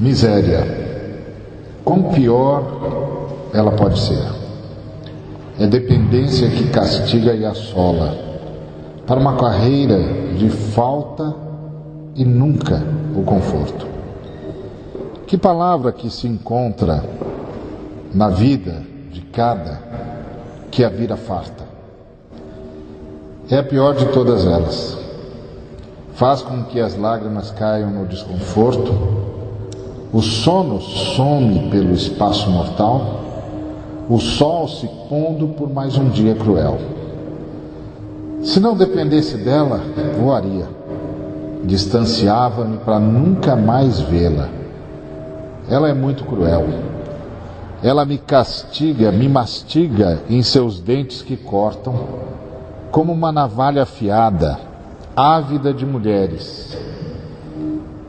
Miséria. Quão pior ela pode ser? É dependência que castiga e assola, para uma carreira de falta e nunca o conforto. Que palavra que se encontra na vida de cada que a vira farta? É a pior de todas elas. Faz com que as lágrimas caiam no desconforto, o sono some pelo espaço mortal, o sol se pondo por mais um dia cruel. Se não dependesse dela, voaria. Distanciava-me para nunca mais vê-la. Ela é muito cruel. Ela me castiga, me mastiga em seus dentes que cortam, como uma navalha afiada, ávida de mulheres.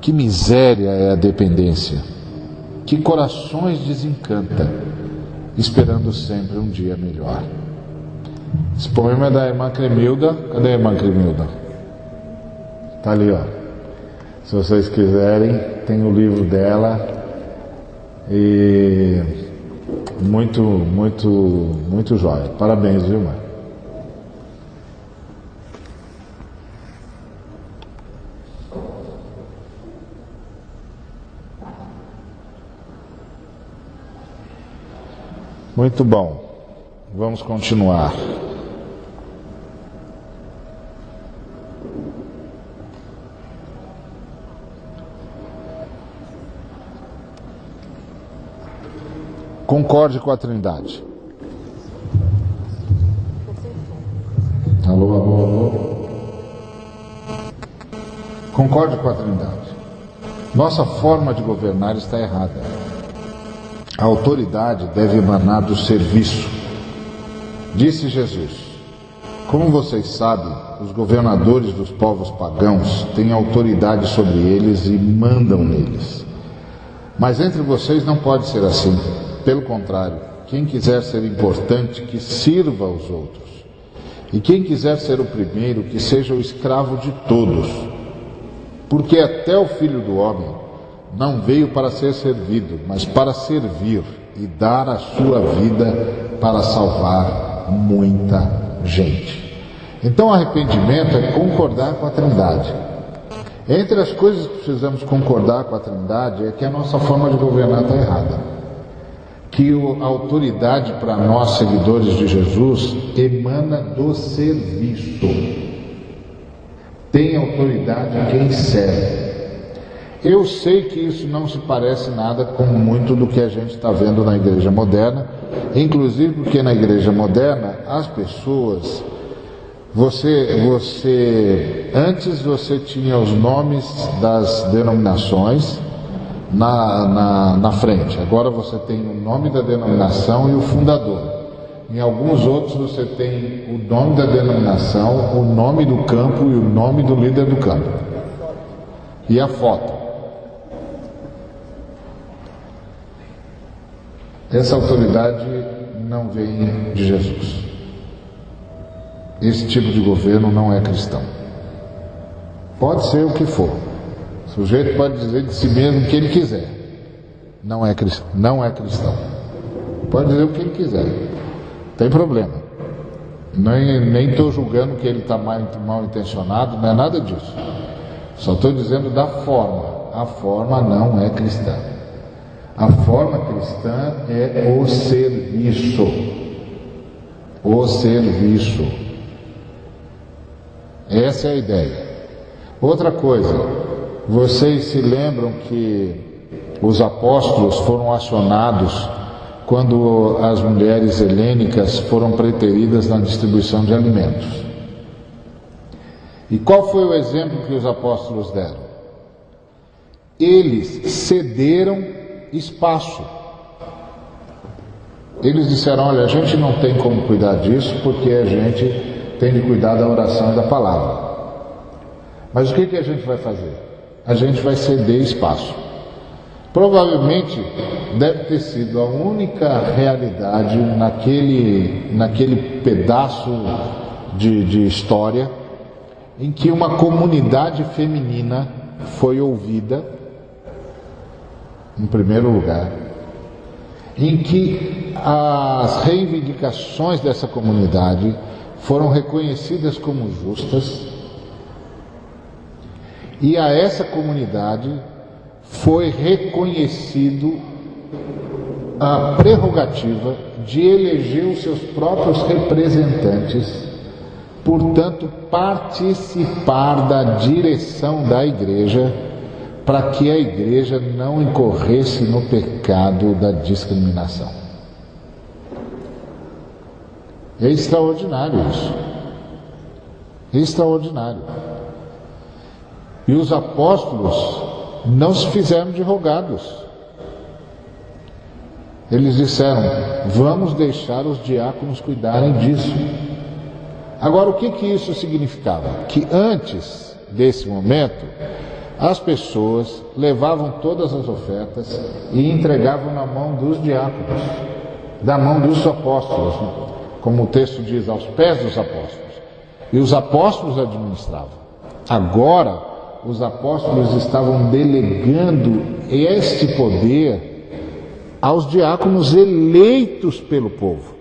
Que miséria é a dependência. Que corações desencanta, esperando sempre um dia melhor. Esse poema é da irmã Cremilda. Cadê a irmã Cremilda? Está ali, ó. Se vocês quiserem, tem o livro dela. E muito jóia. Parabéns, viu, irmã? Muito bom. Vamos continuar. Concorde com a Trindade. Alô, alô, alô. Concorde com a Trindade. Nossa forma de governar está errada. A autoridade deve emanar do serviço. Disse Jesus: como vocês sabem, os governadores dos povos pagãos têm autoridade sobre eles e mandam neles. Mas entre vocês não pode ser assim. Pelo contrário, quem quiser ser importante, que sirva aos outros. E quem quiser ser o primeiro, que seja o escravo de todos. Porque até o Filho do Homem não veio para ser servido, mas para servir e dar a sua vida para salvar muita gente. Então, arrependimento é concordar com a Trindade. Entre as coisas que precisamos concordar com a Trindade é que a nossa forma de governar está errada. Que a autoridade para nós, seguidores de Jesus, emana do serviço. Tem autoridade quem serve. Eu sei que isso não se parece nada com muito do que a gente está vendo na igreja moderna, inclusive porque na igreja moderna as pessoas, antes você tinha os nomes das denominações na frente, agora você tem o nome da denominação e o fundador. Em alguns outros você tem o nome da denominação, o nome do campo e o nome do líder do campo. E a foto. Essa autoridade não vem de Jesus. Esse tipo de governo não é cristão. Pode ser o que for. O sujeito pode dizer de si mesmo o que ele quiser. Não é cristão. Pode dizer o que ele quiser. Não tem problema. Nem estou julgando que ele está mal intencionado, não é nada disso. Só estou dizendo da forma. A forma não é cristã. A forma cristã é o serviço. O serviço. Essa é a ideia. Outra coisa, vocês se lembram que os apóstolos foram acionados quando as mulheres helênicas foram preteridas na distribuição de alimentos. E qual foi o exemplo que os apóstolos deram? Eles cederam espaço. Eles disseram: olha, a gente não tem como cuidar disso porque a gente tem de cuidar da oração e da palavra. Mas o que a gente vai fazer? A gente vai ceder espaço. Provavelmente deve ter sido a única realidade naquele pedaço de história em que uma comunidade feminina foi ouvida em primeiro lugar, em que as reivindicações dessa comunidade foram reconhecidas como justas, e a essa comunidade foi reconhecido a prerrogativa de eleger os seus próprios representantes, portanto, participar da direção da igreja, para que a igreja não incorresse no pecado da discriminação. É extraordinário isso. É extraordinário. E os apóstolos não se fizeram de rogados. Eles disseram: vamos deixar os diáconos cuidarem disso. Agora, o que isso significava? Que antes desse momento, as pessoas levavam todas as ofertas e entregavam na mão dos diáconos, da mão dos apóstolos, como o texto diz, aos pés dos apóstolos. E os apóstolos administravam. Agora, os apóstolos estavam delegando este poder aos diáconos eleitos pelo povo.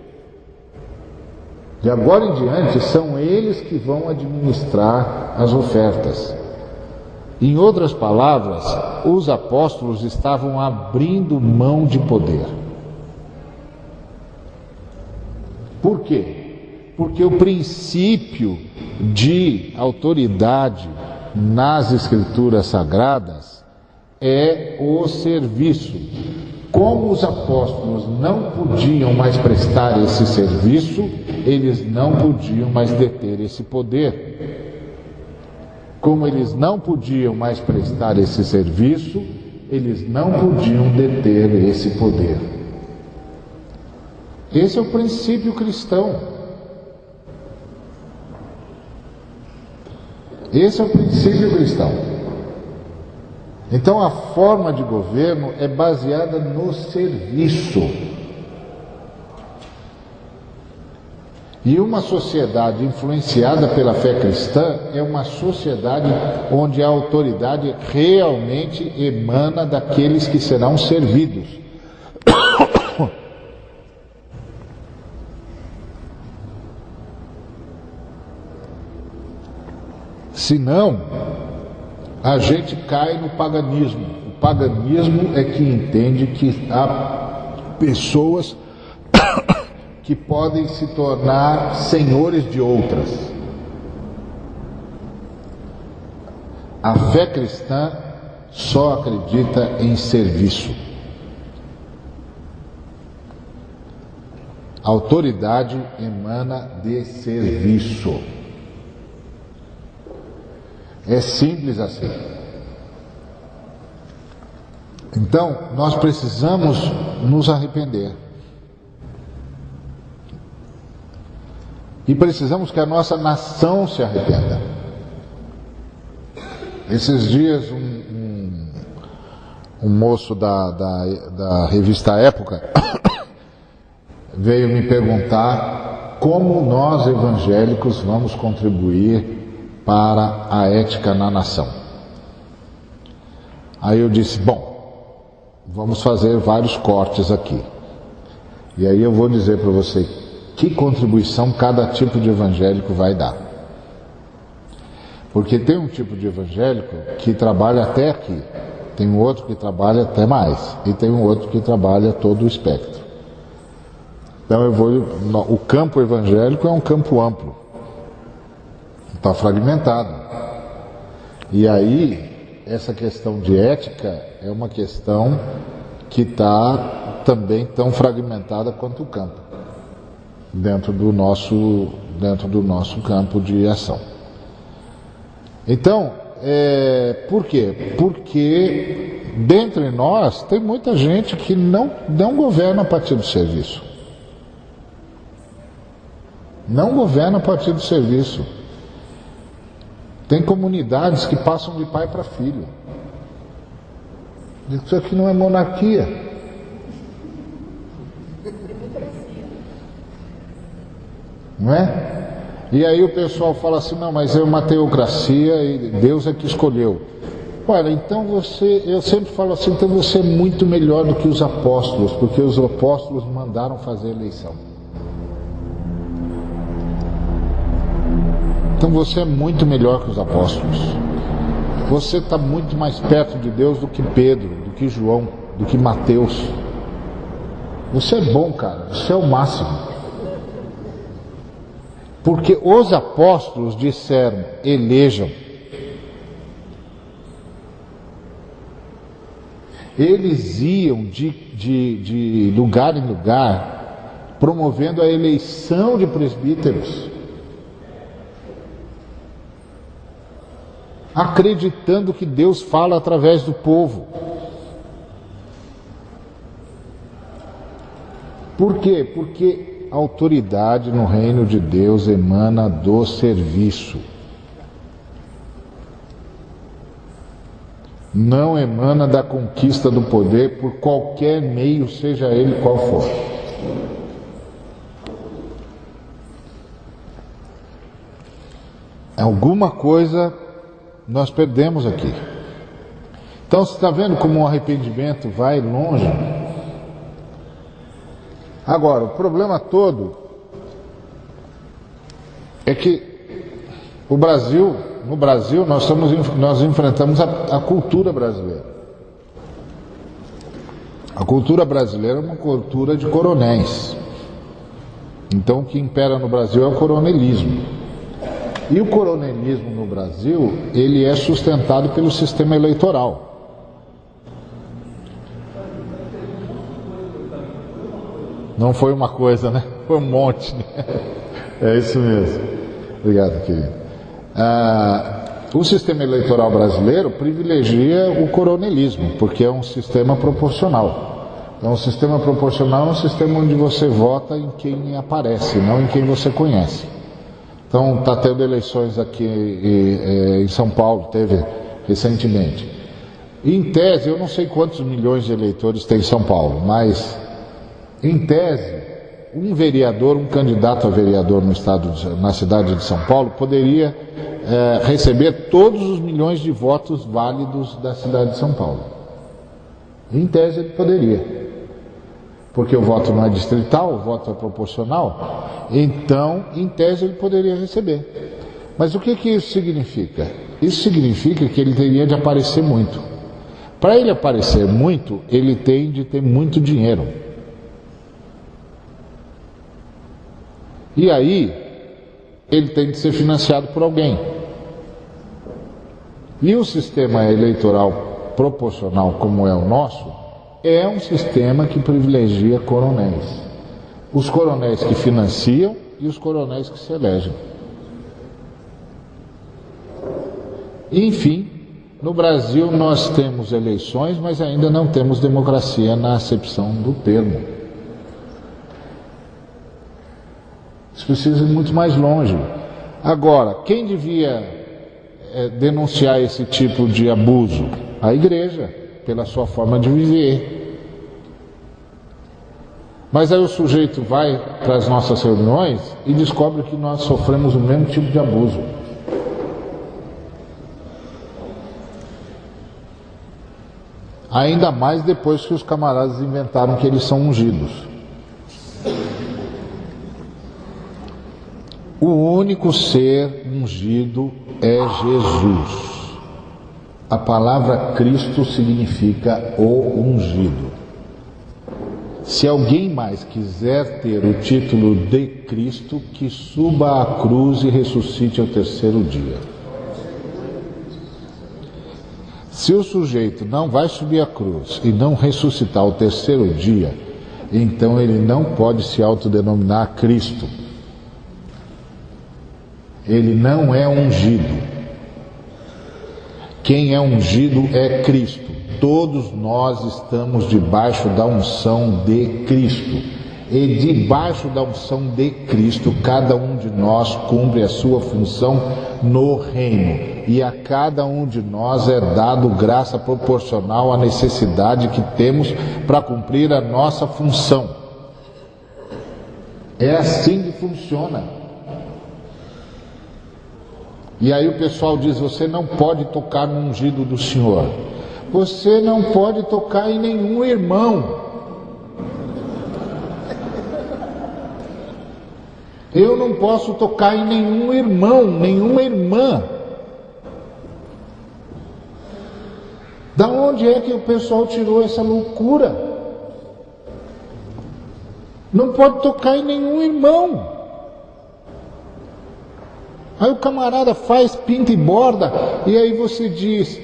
De agora em diante, são eles que vão administrar as ofertas. Em outras palavras, os apóstolos estavam abrindo mão de poder. Por quê? Porque o princípio de autoridade nas Escrituras Sagradas é o serviço. Como os apóstolos não podiam mais prestar esse serviço, eles não podiam mais deter esse poder. Como eles não podiam mais prestar esse serviço, eles não podiam deter esse poder. Esse é o princípio cristão. Esse é o princípio cristão. Então a forma de governo é baseada no serviço. E uma sociedade influenciada pela fé cristã é uma sociedade onde a autoridade realmente emana daqueles que serão servidos. Senão, a gente cai no paganismo. O paganismo é que entende que há pessoas que podem se tornar senhores de outras. A fé cristã só acredita em serviço. A autoridade emana de serviço. É simples assim. Então, nós precisamos nos arrepender. E precisamos que a nossa nação se arrependa. Esses dias, um moço da revista Época veio me perguntar como nós evangélicos vamos contribuir para a ética na nação. Aí eu disse: bom, vamos fazer vários cortes aqui. E aí eu vou dizer para você que contribuição cada tipo de evangélico vai dar. Porque tem um tipo de evangélico que trabalha até aqui, tem um outro que trabalha até mais, e tem um outro que trabalha todo o espectro. Então o campo evangélico é um campo amplo. Está fragmentado. E aí, essa questão de ética é uma questão que está também tão fragmentada quanto o campo, dentro do nosso campo de ação. Então, por quê? Porque dentre nós tem muita gente que não governa a partir do serviço. Não governa a partir do serviço. Tem comunidades que passam de pai para filho. Isso aqui não é monarquia. Não é? E aí o pessoal fala assim: não, mas é uma teocracia e Deus é que escolheu. Olha, então eu sempre falo assim, então você é muito melhor do que os apóstolos, porque os apóstolos mandaram fazer eleição. Então você é muito melhor que os apóstolos. Você está muito mais perto de Deus do que Pedro, do que João, do que Mateus. Você é bom, cara, você é o máximo. Porque os apóstolos disseram, elejam. Eles iam de lugar em lugar, promovendo a eleição de presbíteros, acreditando que Deus fala através do povo. Por quê? Porque a autoridade no reino de Deus emana do serviço. Não emana da conquista do poder por qualquer meio, seja ele qual for. Alguma coisa nós perdemos aqui. Então você está vendo como o arrependimento vai longe? Agora, o problema todo é que no Brasil nós enfrentamos a cultura brasileira. A cultura brasileira é uma cultura de coronéis. Então o que impera no Brasil é o coronelismo. E o coronelismo no Brasil, ele é sustentado pelo sistema eleitoral. Não foi uma coisa, né? Foi um monte, né? É isso mesmo. Obrigado, querido. O sistema eleitoral brasileiro privilegia o coronelismo, porque é um sistema proporcional. Então, o sistema proporcional é um sistema onde você vota em quem aparece, não em quem você conhece. Então, está tendo eleições aqui em São Paulo, teve recentemente. Em tese, eu não sei quantos milhões de eleitores tem em São Paulo, mas, em tese, um vereador, um candidato a vereador na cidade de São Paulo poderia receber todos os milhões de votos válidos da cidade de São Paulo. Em tese, ele poderia. Porque o voto não é distrital, o voto é proporcional, então, em tese, ele poderia receber. Mas o que isso significa? Isso significa que ele teria de aparecer muito. Para ele aparecer muito, ele tem de ter muito dinheiro. E aí, ele tem de ser financiado por alguém. E o sistema eleitoral proporcional, como é o nosso, é um sistema que privilegia coronéis. Os coronéis que financiam e os coronéis que se elegem. Enfim, no Brasil nós temos eleições, mas ainda não temos democracia na acepção do termo. Isso precisa ir muito mais longe. Agora, quem devia denunciar esse tipo de abuso? A igreja, pela sua forma de viver. Mas aí o sujeito vai para as nossas reuniões e descobre que nós sofremos o mesmo tipo de abuso. Ainda mais depois que os camaradas inventaram que eles são ungidos. O único ser ungido é Jesus. A palavra Cristo significa o ungido. Se alguém mais quiser ter o título de Cristo, que suba à cruz e ressuscite ao terceiro dia. Se o sujeito não vai subir à cruz e não ressuscitar ao terceiro dia, então ele não pode se autodenominar Cristo. Ele não é ungido. Quem é ungido é Cristo. Todos nós estamos debaixo da unção de Cristo. E debaixo da unção de Cristo, cada um de nós cumpre a sua função no reino. E a cada um de nós é dado graça proporcional à necessidade que temos para cumprir a nossa função. É assim que funciona. E aí o pessoal diz: você não pode tocar no ungido do Senhor. Você não pode tocar em nenhum irmão. Eu não posso tocar em nenhum irmão, nenhuma irmã. Da onde é que o pessoal tirou essa loucura? Não pode tocar em nenhum irmão. Aí o camarada faz, pinta e borda, e aí você diz: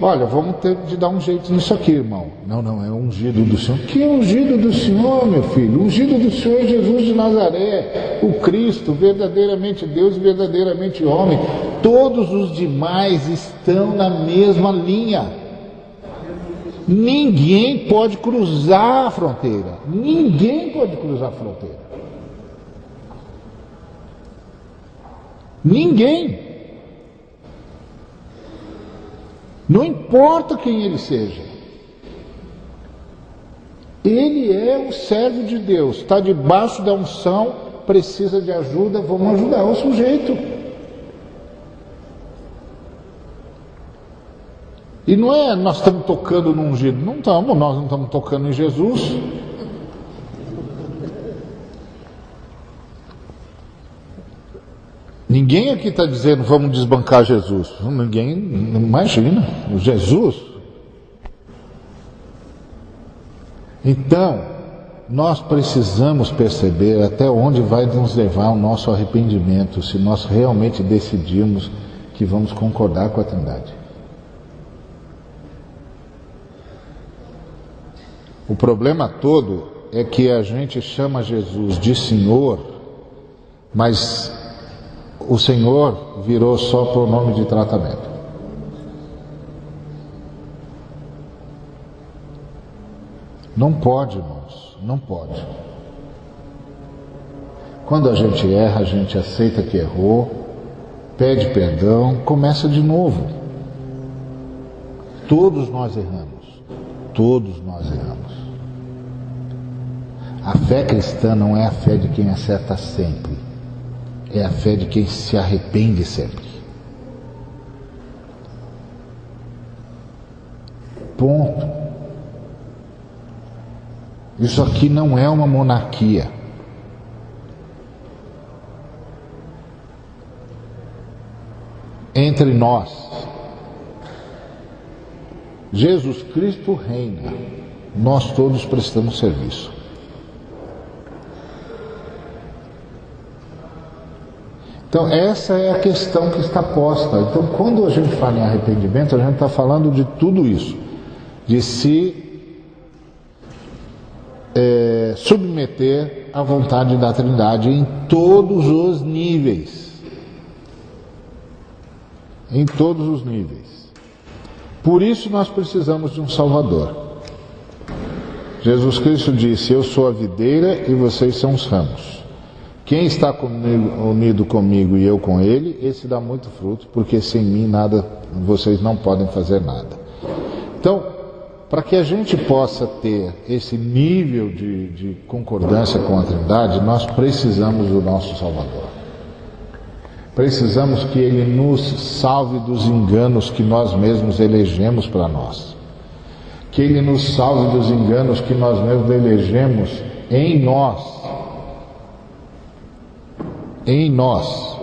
olha, vamos ter de dar um jeito nisso aqui, irmão. Não, é o ungido do Senhor. Que ungido do Senhor, meu filho? O ungido do Senhor é Jesus de Nazaré, o Cristo, verdadeiramente Deus e verdadeiramente homem. Todos os demais estão na mesma linha. Ninguém pode cruzar a fronteira. Ninguém pode cruzar a fronteira. Ninguém. Não importa quem ele seja. Ele é o servo de Deus, está debaixo da unção, precisa de ajuda, vamos ajudar o sujeito. E não é nós estamos tocando no ungido, nós não estamos tocando em Jesus. Ninguém aqui está dizendo vamos desbancar Jesus. Ninguém, imagina, Jesus. Então, nós precisamos perceber até onde vai nos levar o nosso arrependimento, se nós realmente decidirmos que vamos concordar com a Trindade. O problema todo é que a gente chama Jesus de Senhor, mas o Senhor virou só pronome de tratamento. Não pode, irmãos, não pode. Quando a gente erra, a gente aceita que errou, pede perdão, começa de novo. Todos nós erramos, todos nós erramos. A fé cristã não é a fé de quem acerta sempre, é a fé de quem se arrepende sempre. Ponto. Isso aqui não é uma monarquia. Entre nós, Jesus Cristo reina, nós todos prestamos serviço. Então essa é a questão que está posta. Então quando a gente fala em arrependimento, a gente está falando de tudo isso, de se submeter à vontade da Trindade em todos os níveis. Em todos os níveis. Por isso nós precisamos de um Salvador. Jesus Cristo disse: eu sou a videira e vocês são os ramos. Quem está unido comigo e eu com ele, esse dá muito fruto, porque sem mim nada, vocês não podem fazer nada. Então, para que a gente possa ter esse nível de concordância com a Trindade, nós precisamos do nosso Salvador. Precisamos que Ele nos salve dos enganos que nós mesmos elegemos para nós. Que Ele nos salve dos enganos que nós mesmos elegemos em nós. Em nós.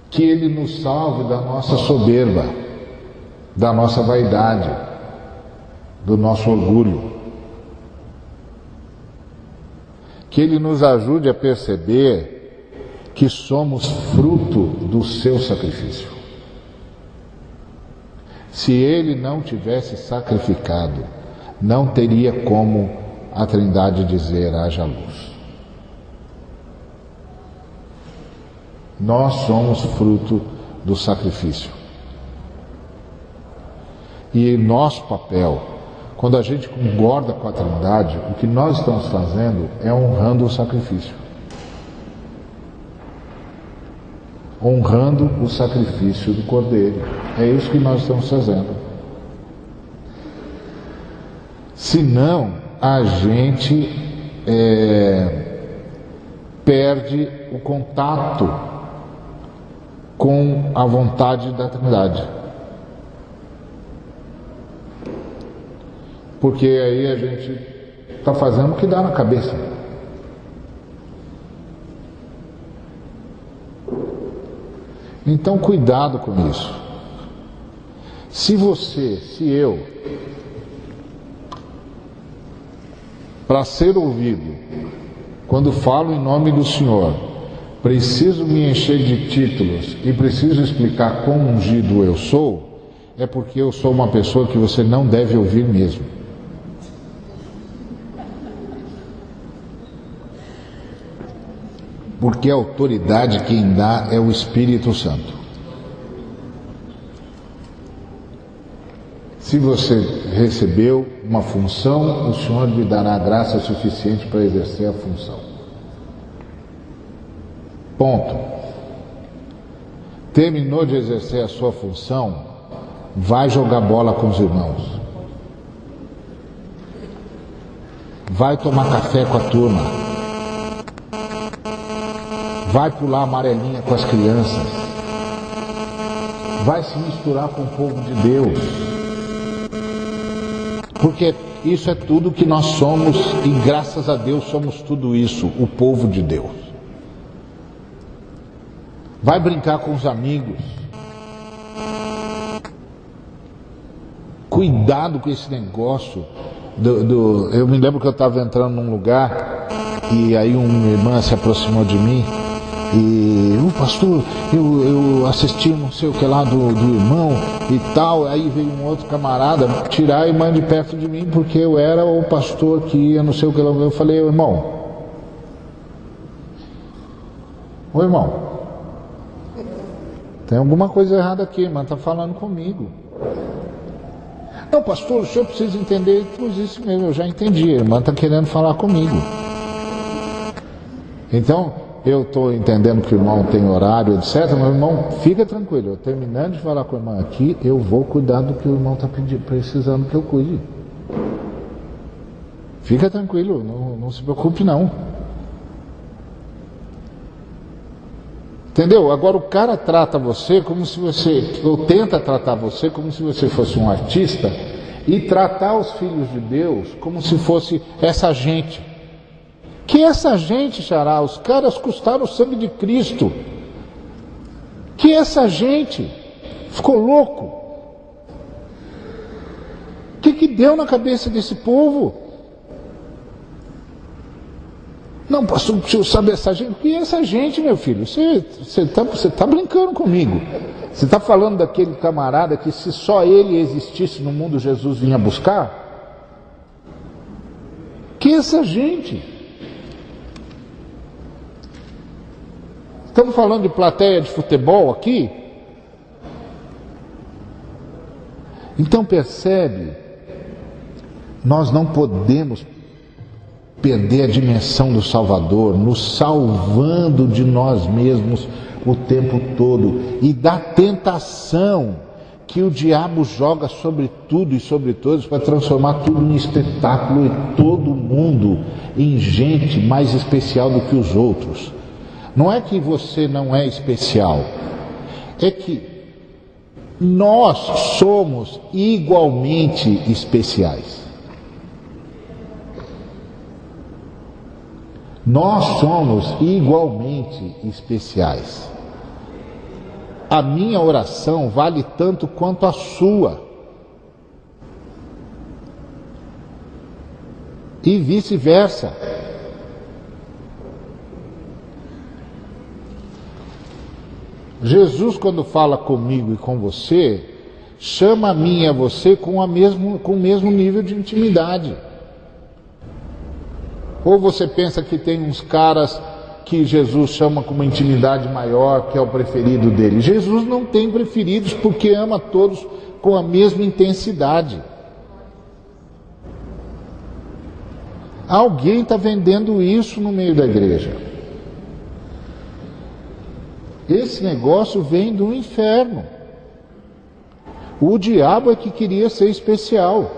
Que Ele nos salve da nossa soberba, da nossa vaidade, do nosso orgulho. Que Ele nos ajude a perceber que somos fruto do seu sacrifício. Se Ele não tivesse sacrificado, não teria como a Trindade dizer: haja luz. Nós somos fruto do sacrifício. E nosso papel, quando a gente concorda com a Trindade, o que nós estamos fazendo é honrando o sacrifício. Honrando o sacrifício do Cordeiro. É isso que nós estamos fazendo. Senão, a gente perde o contato com a vontade da Trindade. Porque aí a gente está fazendo o que dá na cabeça. Então, cuidado com isso. Se eu, para ser ouvido, quando falo em nome do Senhor, preciso me encher de títulos e preciso explicar quão ungido eu sou, é porque eu sou uma pessoa que você não deve ouvir mesmo. Porque a autoridade quem dá é o Espírito Santo. Se você recebeu uma função, o Senhor lhe dará graça suficiente para exercer a função. Ponto. Terminou de exercer a sua função, vai jogar bola com os irmãos. Vai tomar café com a turma. Vai pular amarelinha com as crianças. Vai se misturar com o povo de Deus. Porque isso é tudo que nós somos e graças a Deus somos tudo isso, o povo de Deus. Vai brincar com os amigos. Cuidado com esse negócio. Eu me lembro que eu estava entrando num lugar e aí uma irmã se aproximou de mim e pastor, eu assisti não sei o que lá do irmão e tal. Aí veio um outro camarada tirar a irmã de perto de mim porque eu era o pastor que ia não sei o que lá. Eu falei, irmão, ô irmão, tem alguma coisa errada aqui, a irmã está falando comigo. Não, pastor, o senhor precisa entender. Pois isso mesmo, eu já entendi, a irmã está querendo falar comigo. Então, eu estou entendendo que o irmão tem horário, etc. Meu irmão, fica tranquilo, eu terminando de falar com a irmã aqui, eu vou cuidar do que o irmão está precisando que eu cuide. Fica tranquilo, não se preocupe não. Entendeu? Agora o cara trata você como se você, ou tenta tratar você como se você fosse um artista e tratar os filhos de Deus como se fosse essa gente. Que essa gente, xará, os caras custaram o sangue de Cristo. Que essa gente ficou louco. O que deu na cabeça desse povo? Não, pastor, o senhor sabe essa gente? O que é essa gente, meu filho? Você tá brincando comigo. Você está falando daquele camarada que se só ele existisse no mundo, Jesus vinha buscar? Que é essa gente? Estamos falando de plateia de futebol aqui? Então percebe, nós não podemos perder a dimensão do Salvador, nos salvando de nós mesmos o tempo todo e da tentação que o diabo joga sobre tudo e sobre todos para transformar tudo em espetáculo e todo mundo em gente mais especial do que os outros. Não é que você não é especial, é que nós somos igualmente especiais. Nós somos igualmente especiais. A minha oração vale tanto quanto a sua. E vice-versa. Jesus, quando fala comigo e com você, chama a mim e a você com o mesmo nível de intimidade. Ou você pensa que tem uns caras que Jesus chama com uma intimidade maior, que é o preferido dele? Jesus não tem preferidos porque ama todos com a mesma intensidade. Alguém está vendendo isso no meio da igreja. Esse negócio vem do inferno. O diabo é que queria ser especial.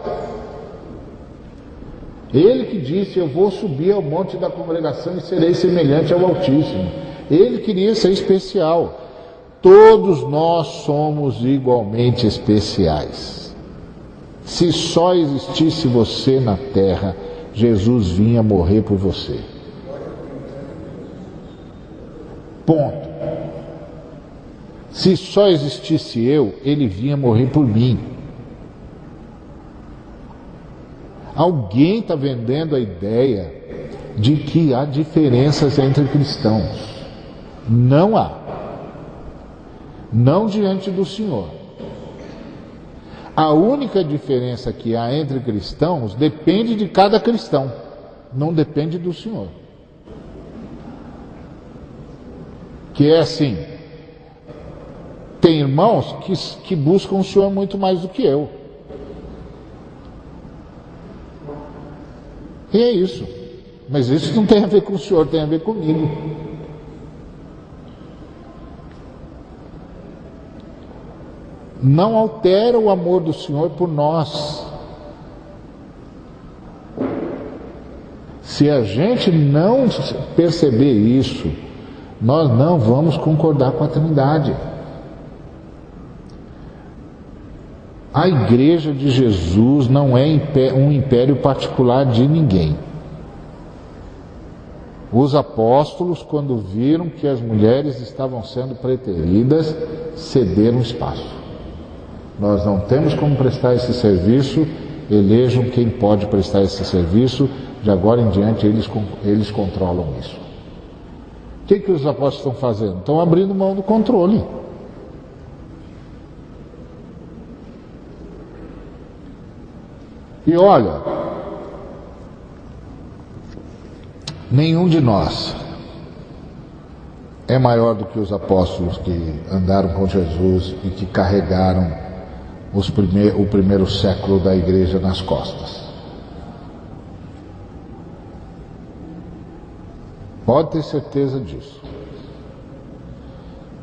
Ele que disse, eu vou subir ao monte da congregação e serei semelhante ao Altíssimo. Ele queria ser especial. Todos nós somos igualmente especiais. Se só existisse você na terra, Jesus vinha morrer por você. Ponto. Se só existisse eu, ele vinha morrer por mim. Alguém está vendendo a ideia de que há diferenças entre cristãos. Não há. Não diante do Senhor. A única diferença que há entre cristãos depende de cada cristão, não depende do Senhor. Que é assim, tem irmãos que buscam o Senhor muito mais do que eu. E é isso. Mas isso não tem a ver com o Senhor, tem a ver comigo. Não altera o amor do Senhor por nós. Se a gente não perceber isso, nós não vamos concordar com a Trindade. A igreja de Jesus não é um império particular de ninguém. Os apóstolos, quando viram que as mulheres estavam sendo preteridas, cederam espaço. Nós não temos como prestar esse serviço, elejam quem pode prestar esse serviço, de agora em diante eles controlam isso. O que os apóstolos estão fazendo? Estão abrindo mão do controle. E olha, nenhum de nós é maior do que os apóstolos que andaram com Jesus e que carregaram o primeiro século da igreja nas costas. Pode ter certeza disso.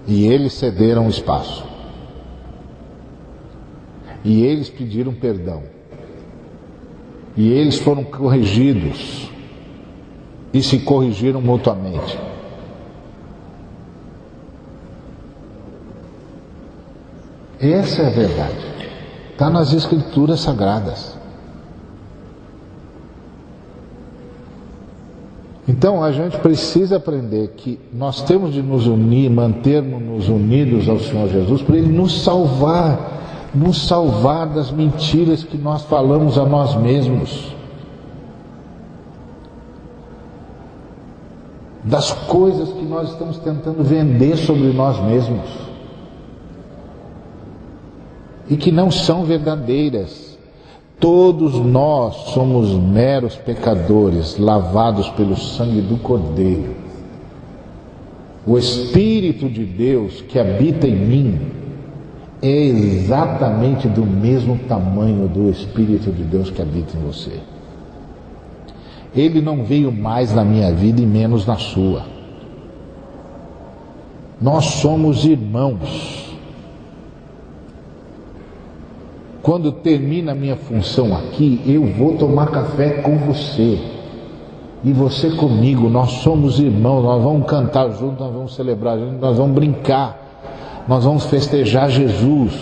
E eles cederam espaço. E eles pediram perdão. E eles foram corrigidos. E se corrigiram mutuamente. Essa é a verdade. Está nas Escrituras Sagradas. Então a gente precisa aprender que nós temos de nos unir, mantermos-nos unidos ao Senhor Jesus, para Ele nos salvar das mentiras que nós falamos a nós mesmos, das coisas que nós estamos tentando vender sobre nós mesmos e que não são verdadeiras. Todos nós somos meros pecadores, lavados pelo sangue do Cordeiro. O Espírito de Deus que habita em mim é exatamente do mesmo tamanho do Espírito de Deus que habita em você. Ele não veio mais na minha vida e menos na sua. Nós somos irmãos. Quando termina a minha função aqui, eu vou tomar café com você. E você comigo, nós somos irmãos, nós vamos cantar juntos, nós vamos celebrar juntos, nós vamos brincar, nós vamos festejar Jesus.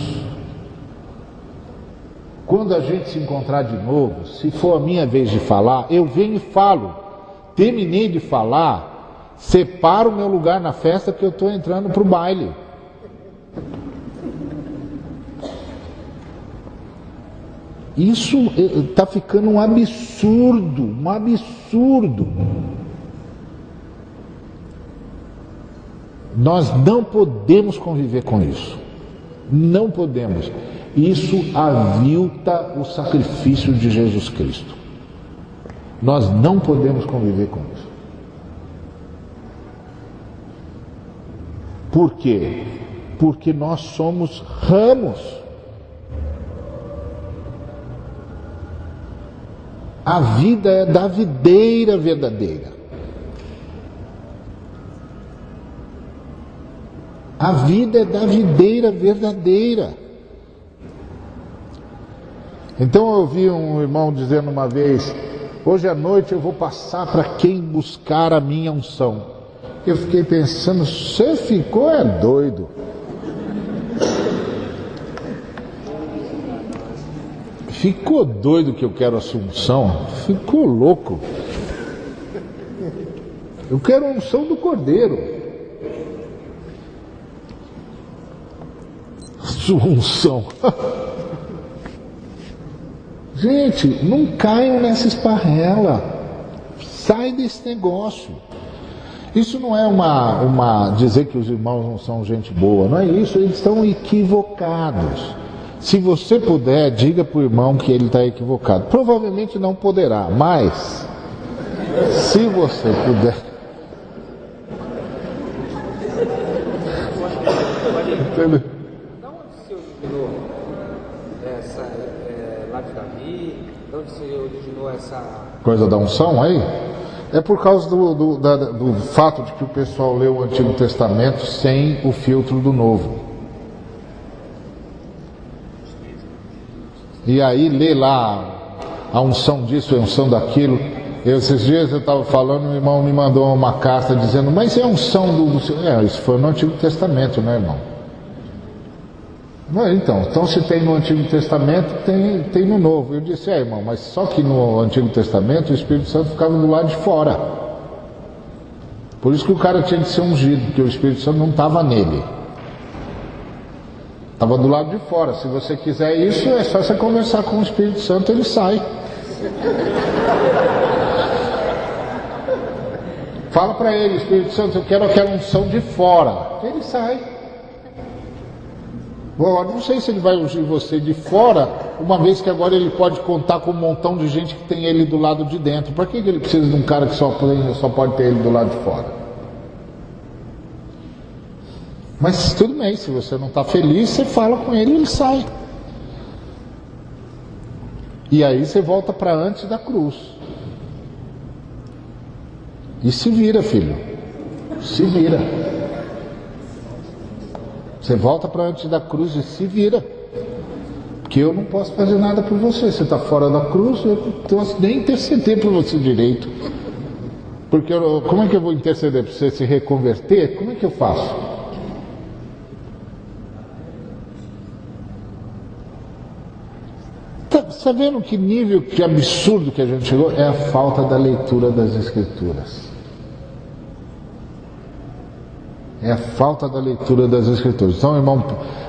Quando a gente se encontrar de novo, se for a minha vez de falar, eu venho e falo. Terminei de falar, separo o meu lugar na festa que eu estou entrando para o baile. Isso está ficando um absurdo, um absurdo. Nós não podemos conviver com isso. Não podemos. Isso avilta o sacrifício de Jesus Cristo. Nós não podemos conviver com isso. Por quê? Porque nós somos ramos. A vida é da videira verdadeira. A vida é da videira verdadeira. Então eu ouvi um irmão dizendo uma vez: hoje à noite eu vou passar para quem buscar a minha unção. Eu fiquei pensando, você ficou doido. Ficou doido que eu quero Assunção? Ficou louco. Eu quero a unção do Cordeiro. Assunção. Gente, não caiam nessa esparrela. Sai desse negócio. Isso não é uma dizer que os irmãos não são gente boa. Não é isso, eles estão equivocados. Se você puder, diga para o irmão que ele está equivocado. Provavelmente não poderá, mas se você puder. Entendeu? Da onde se originou essa lá de Davi? Da onde se originou essa Coisa da unção aí? É por causa do fato de que o pessoal leu o Antigo Testamento sem o filtro do Novo. E aí lê lá a unção disso, a unção daquilo. Esses dias eu estava falando, o irmão me mandou uma carta dizendo, mas é a unção do Senhor. Isso foi no Antigo Testamento, né, irmão? Então se tem no Antigo Testamento, tem no Novo. Eu disse, irmão, mas só que no Antigo Testamento o Espírito Santo ficava do lado de fora. Por isso que o cara tinha de ser ungido, porque o Espírito Santo não estava nele. Estava do lado de fora. Se você quiser isso, é só você conversar com o Espírito Santo, ele sai. Fala para ele, Espírito Santo, eu quero aquela unção de fora. Ele sai. Bom, eu não sei se ele vai ungir você de fora, uma vez que agora ele pode contar com um montão de gente que tem ele do lado de dentro. Por que ele precisa de um cara que só pode ter ele do lado de fora? Mas tudo bem, se você não está feliz, você fala com ele e ele sai. E aí você volta para antes da cruz. E se vira, filho. Se vira. Você volta para antes da cruz e se vira. Porque eu não posso fazer nada por você. Você está fora da cruz, eu não posso nem interceder por você direito. Porque como é que eu vou interceder para você se reconverter? Como é que eu faço? Está vendo que nível, que absurdo que a gente chegou? É a falta da leitura das Escrituras. É a falta da leitura das Escrituras. Então o irmão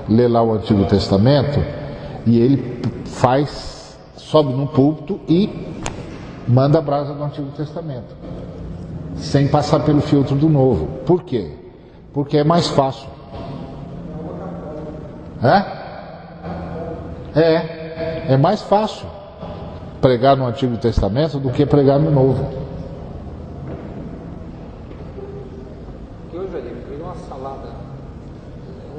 lê lá o Antigo Testamento e ele sobe no púlpito e manda a brasa do Antigo Testamento, sem passar pelo filtro do Novo. Por quê? Porque é mais fácil. É mais fácil pregar no Antigo Testamento do que pregar no Novo. Porque hoje ali virou uma salada.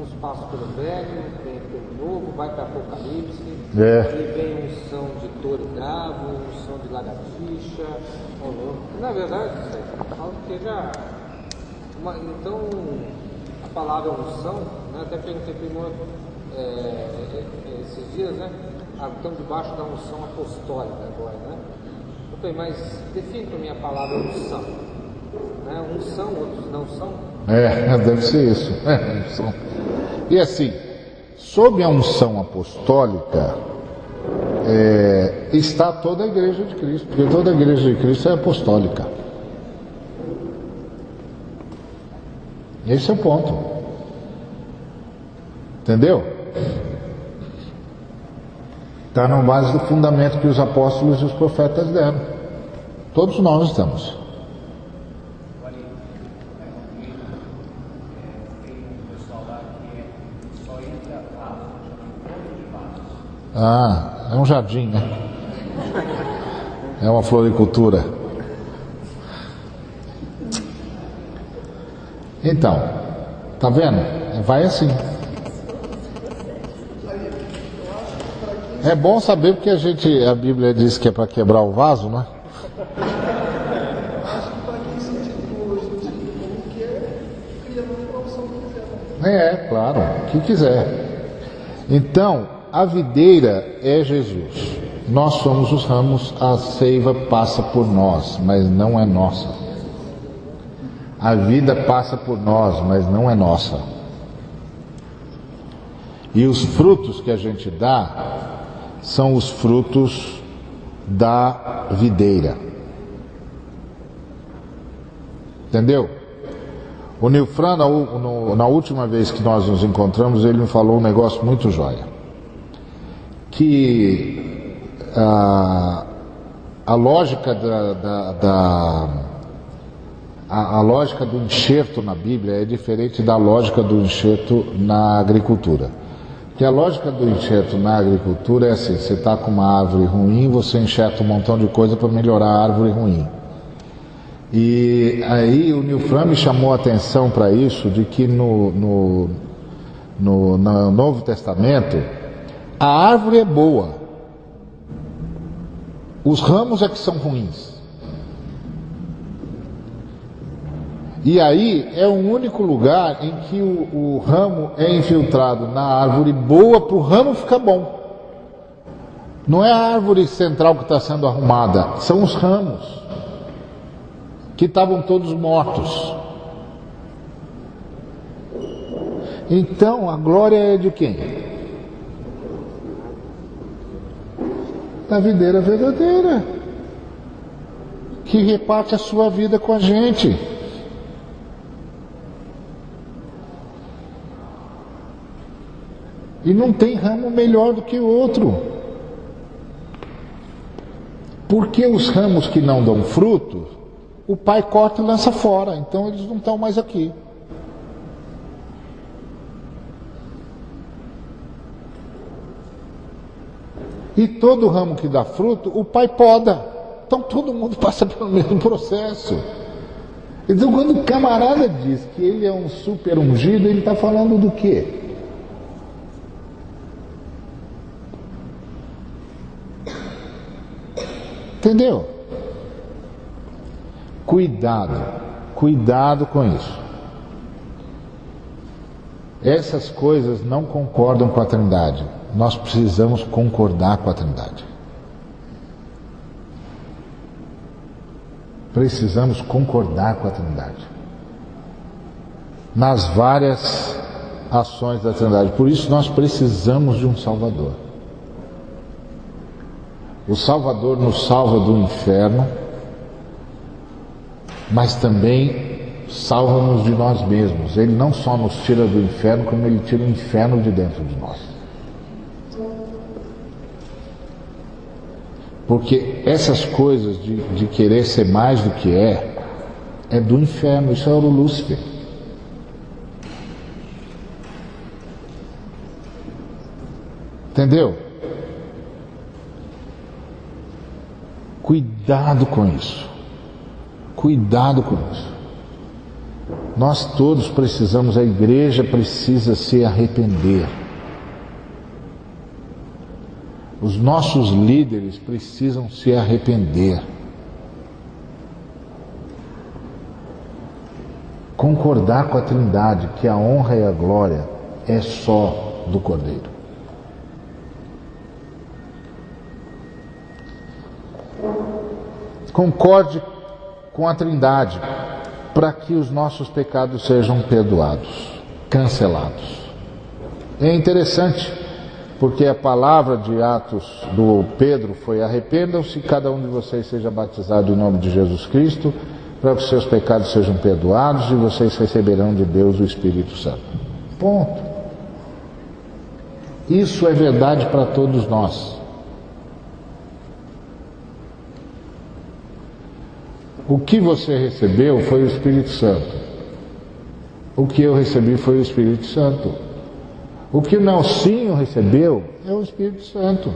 Uns passam pelo velho, vem pelo novo, vai para Apocalipse, e vem unção de touro e cravo, unção de lagartixa. Na verdade, falo que já. Então, a palavra unção, né, até perguntei para o irmão esses dias, né? Estamos debaixo da unção apostólica agora, né? Eu falei, mas define para mim a palavra unção. Né? Uns são, outros não são. Deve ser isso. Unção. E assim, sob a unção apostólica está toda a igreja de Cristo, porque toda a igreja de Cristo é apostólica. Esse é o ponto. Entendeu? Está na base do fundamento que os apóstolos e os profetas deram. Todos nós estamos. É um jardim, né? É uma floricultura. Então, tá vendo? Vai assim. É bom saber porque a Bíblia diz que é para quebrar o vaso, né? Claro, o que quiser. Então, a videira é Jesus. Nós somos os ramos, a seiva passa por nós, mas não é nossa. A vida passa por nós, mas não é nossa. E os frutos que a gente dá são os frutos da videira. Entendeu? O Nilfran, na última vez que nós nos encontramos, ele me falou um negócio muito jóia. Que a lógica a lógica do enxerto na Bíblia é diferente da lógica do enxerto na agricultura. Porque a lógica do enxerto na agricultura é assim: você está com uma árvore ruim, você enxerta um montão de coisa para melhorar a árvore ruim. E aí o Nilfran me chamou a atenção para isso, de que no Novo Testamento a árvore é boa, os ramos é que são ruins. E aí é o único lugar em que o ramo é infiltrado na árvore boa para o ramo ficar bom. Não é a árvore central que está sendo arrumada, são os ramos que estavam todos mortos. Então a glória é de quem? Da videira verdadeira, que reparte a sua vida com a gente. E não tem ramo melhor do que o outro. Porque os ramos que não dão fruto, o pai corta e lança fora, então eles não estão mais aqui. E todo ramo que dá fruto, o pai poda. Então todo mundo passa pelo mesmo processo. Então quando o camarada diz que ele é um super ungido, ele está falando do quê? Entendeu? Cuidado com isso. Essas coisas não concordam com a Trindade. Nós precisamos concordar com a Trindade. Precisamos concordar com a Trindade nas várias ações da Trindade. Por isso nós precisamos de um Salvador. O Salvador nos salva do inferno, mas também salva-nos de nós mesmos. Ele não só nos tira do inferno, como ele tira o inferno de dentro de nós. Porque essas coisas de querer ser mais do que é do inferno. Isso é o Lúcifer. Entendeu? Cuidado com isso. Cuidado com isso. Nós todos precisamos, a igreja precisa se arrepender. Os nossos líderes precisam se arrepender. Concordar com a Trindade, que a honra e a glória é só do Cordeiro. Concorde com a Trindade para que os nossos pecados sejam perdoados, cancelados. É interessante, porque a palavra de Atos do Pedro foi: arrependam-se, cada um de vocês seja batizado em nome de Jesus Cristo, para que os seus pecados sejam perdoados e vocês receberão de Deus o Espírito Santo. Ponto. Isso é verdade para todos nós. O que você recebeu foi o Espírito Santo. O que eu recebi foi o Espírito Santo. O que o Nelsinho recebeu é o Espírito Santo.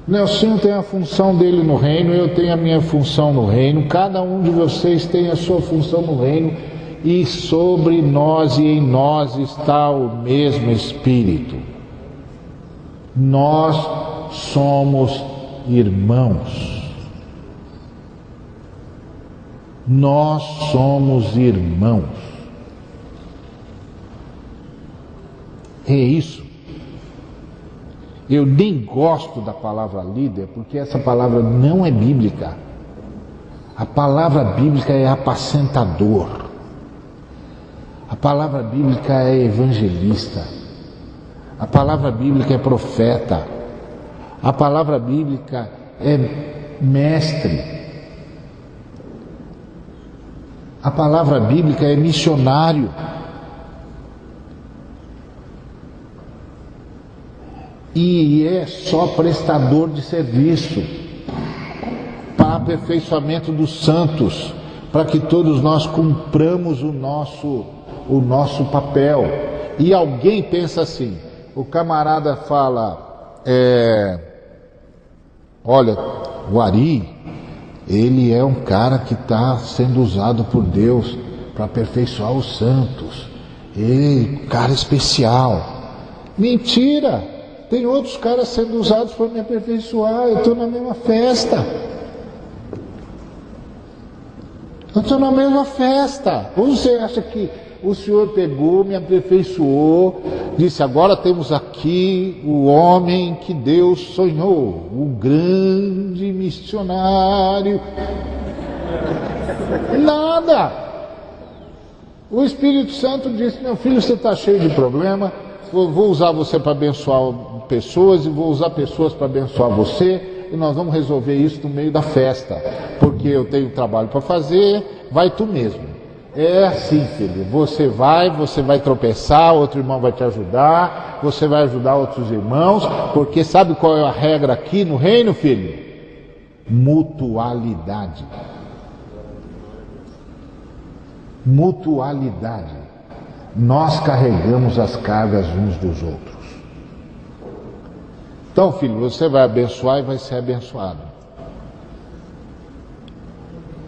O Nelsinho tem a função dele no reino, eu tenho a minha função no reino, cada um de vocês tem a sua função no reino, e sobre nós e em nós está o mesmo Espírito. Nós somos irmãos. Nós somos irmãos. É isso. Eu nem gosto da palavra líder, porque essa palavra não é bíblica. A palavra bíblica é apacentador. A palavra bíblica é evangelista. A palavra bíblica é profeta. A palavra bíblica é mestre. A palavra bíblica é missionário. E é só prestador de serviço para aperfeiçoamento dos santos, para que todos nós cumpramos o nosso papel. E alguém pensa assim, o camarada fala, olha, o Ari, ele é um cara que está sendo usado por Deus para aperfeiçoar os santos. Ele é um cara especial. Mentira! Tem outros caras sendo usados para me aperfeiçoar. Eu estou na mesma festa. Eu estou na mesma festa. Ou você acha que o Senhor pegou, me aperfeiçoou, disse, agora temos aqui o homem que Deus sonhou, o grande missionário. Nada. O Espírito Santo disse, meu filho, você está cheio de problema, vou usar você para abençoar pessoas e vou usar pessoas para abençoar você, e nós vamos resolver isso no meio da festa, porque eu tenho trabalho para fazer, vai tu mesmo. É assim, filho, você vai tropeçar, outro irmão vai te ajudar, você vai ajudar outros irmãos, porque sabe qual é a regra aqui no reino, filho? Mutualidade. Mutualidade. Nós carregamos as cargas uns dos outros. Então, filho, você vai abençoar e vai ser abençoado.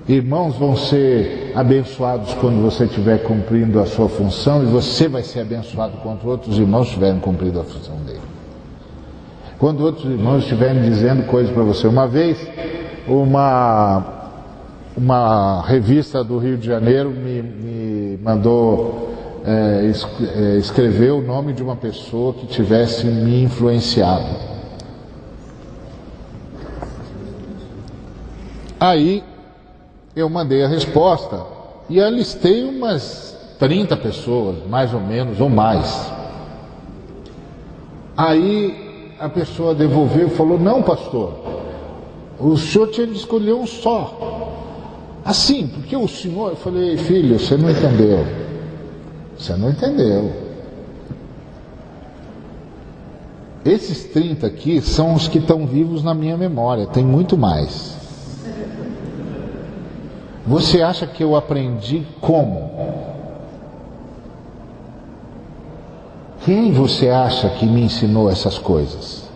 Irmãos vão ser abençoados quando você estiver cumprindo a sua função, e você vai ser abençoado quando outros irmãos estiverem cumprindo a função dele. Quando outros irmãos estiverem dizendo coisas para você. Uma vez, uma revista do Rio de Janeiro me mandou escrever o nome de uma pessoa que tivesse me influenciado. Aí eu mandei a resposta e eu listei umas 30 pessoas, mais ou menos, ou mais. Aí a pessoa devolveu e falou, não, pastor, o senhor tinha de escolher um só. Assim, porque o senhor... Eu falei, filho, você não entendeu. Você não entendeu. Esses 30 aqui são os que estão vivos na minha memória, tem muito mais. Você acha que eu aprendi como? Quem você acha que me ensinou essas coisas?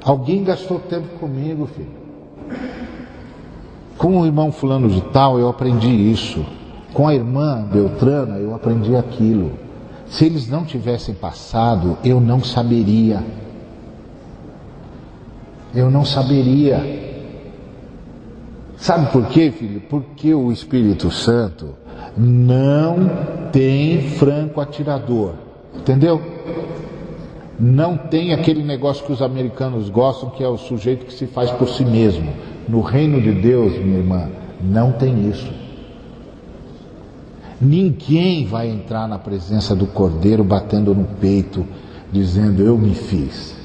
Alguém gastou tempo comigo, filho. Com o irmão fulano de tal, eu aprendi isso. Com a irmã Beltrana, eu aprendi aquilo. Se eles não tivessem passado, eu não saberia. Eu não saberia. Sabe por quê, filho? Porque o Espírito Santo não tem franco atirador. Entendeu? Não tem aquele negócio que os americanos gostam, que é o sujeito que se faz por si mesmo. No reino de Deus, minha irmã, não tem isso. Ninguém vai entrar na presença do Cordeiro batendo no peito, dizendo, eu me fiz.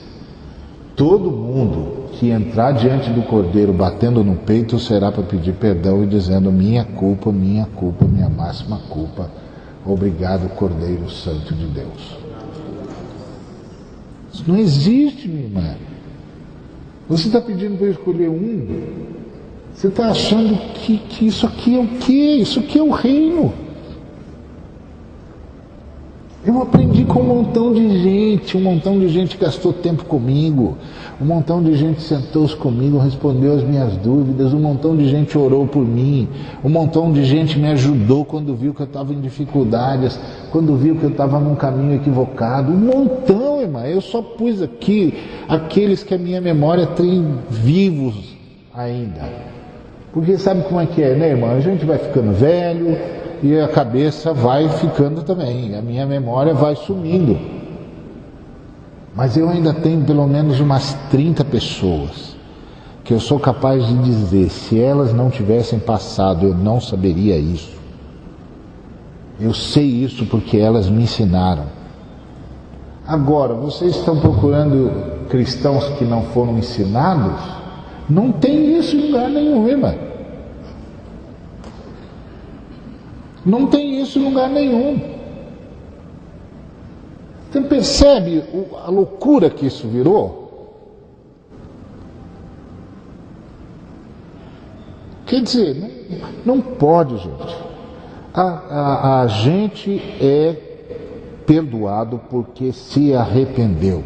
Todo mundo que entrar diante do Cordeiro batendo no peito será para pedir perdão e dizendo, minha culpa, minha máxima culpa. Obrigado, Cordeiro Santo de Deus. Isso não existe, minha irmã. Você está pedindo para eu escolher um? Você está achando que isso aqui é o quê? Isso aqui é o reino. Eu aprendi com um montão de gente gastou tempo comigo, um montão de gente sentou-se comigo, respondeu as minhas dúvidas, um montão de gente orou por mim, um montão de gente me ajudou quando viu que eu estava em dificuldades, quando viu que eu estava num caminho equivocado, um montão, irmã. Eu só pus aqui aqueles que a minha memória tem vivos ainda, porque sabe como é que é, né, irmã? A gente vai ficando velho, e a cabeça vai ficando também, a minha memória vai sumindo. Mas eu ainda tenho pelo menos umas 30 pessoas que eu sou capaz de dizer, se elas não tivessem passado, eu não saberia isso. Eu sei isso porque elas me ensinaram. Agora, vocês estão procurando cristãos que não foram ensinados? Não tem isso em lugar nenhum, irmã. Não tem isso em lugar nenhum. Você percebe a loucura que isso virou? Quer dizer, não pode, gente. A gente é perdoado porque se arrependeu,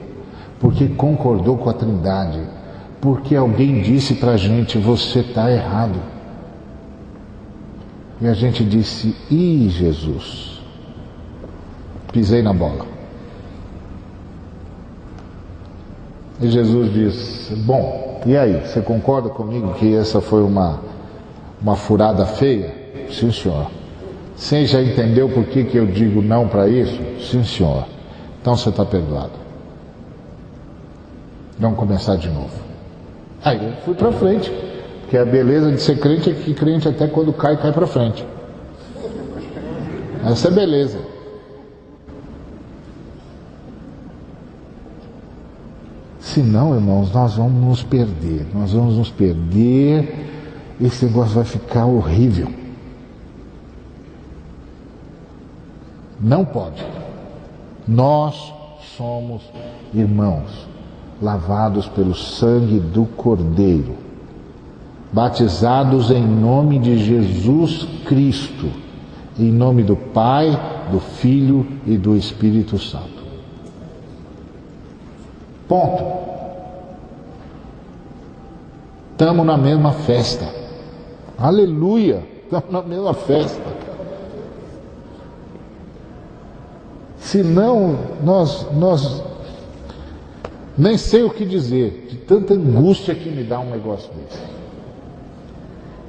porque concordou com a Trindade, porque alguém disse pra gente, você está errado. E a gente disse, ih, Jesus, pisei na bola. E Jesus disse, bom, e aí, você concorda comigo que essa foi uma furada feia? Sim, senhor. Você já entendeu por que eu digo não para isso? Sim, senhor. Então você está perdoado. Vamos começar de novo. Aí eu fui para frente, porque a beleza de ser crente é que crente até quando cai para frente. Essa é beleza. Se não, irmãos, nós vamos nos perder. Nós vamos nos perder. Esse negócio vai ficar horrível. Não pode. Nós somos irmãos, lavados pelo sangue do Cordeiro, batizados em nome de Jesus Cristo, em nome do Pai, do Filho e do Espírito Santo. Ponto. Estamos na mesma festa. Aleluia! Estamos na mesma festa. Senão, nós nem sei o que dizer, de tanta angústia que me dá um negócio desse.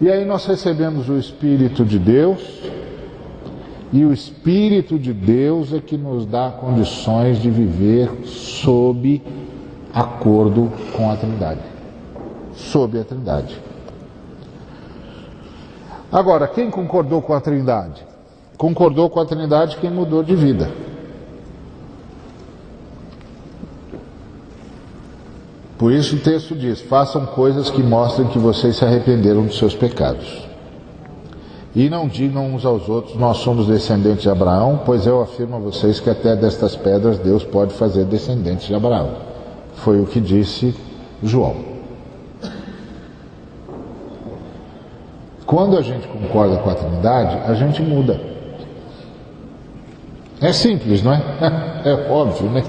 E aí nós recebemos o Espírito de Deus, e o Espírito de Deus é que nos dá condições de viver sob acordo com a Trindade. Sob a Trindade. Agora, quem concordou com a Trindade? Concordou com a Trindade quem mudou de vida. Por isso o texto diz, façam coisas que mostrem que vocês se arrependeram dos seus pecados. E não digam uns aos outros, nós somos descendentes de Abraão, pois eu afirmo a vocês que até destas pedras Deus pode fazer descendentes de Abraão. Foi o que disse João. Quando a gente concorda com a Trindade, a gente muda. É simples, não é? É óbvio, né?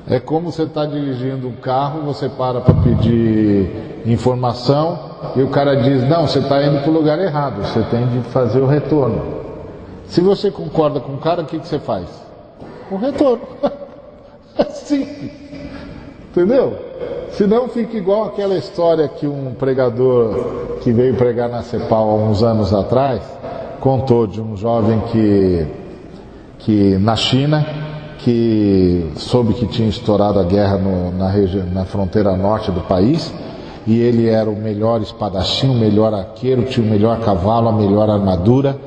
É como você está dirigindo um carro, você para pedir informação e o cara diz, não, você está indo para o lugar errado, você tem de fazer o retorno. Se você concorda com o cara, o que você faz? O retorno. É simples. Entendeu? Senão fica igual aquela história que um pregador que veio pregar na CEPAL há uns anos atrás contou de um jovem que na China, que soube que tinha estourado a guerra na fronteira norte do país, e ele era o melhor espadachim, o melhor arqueiro, tinha o melhor cavalo, a melhor armadura.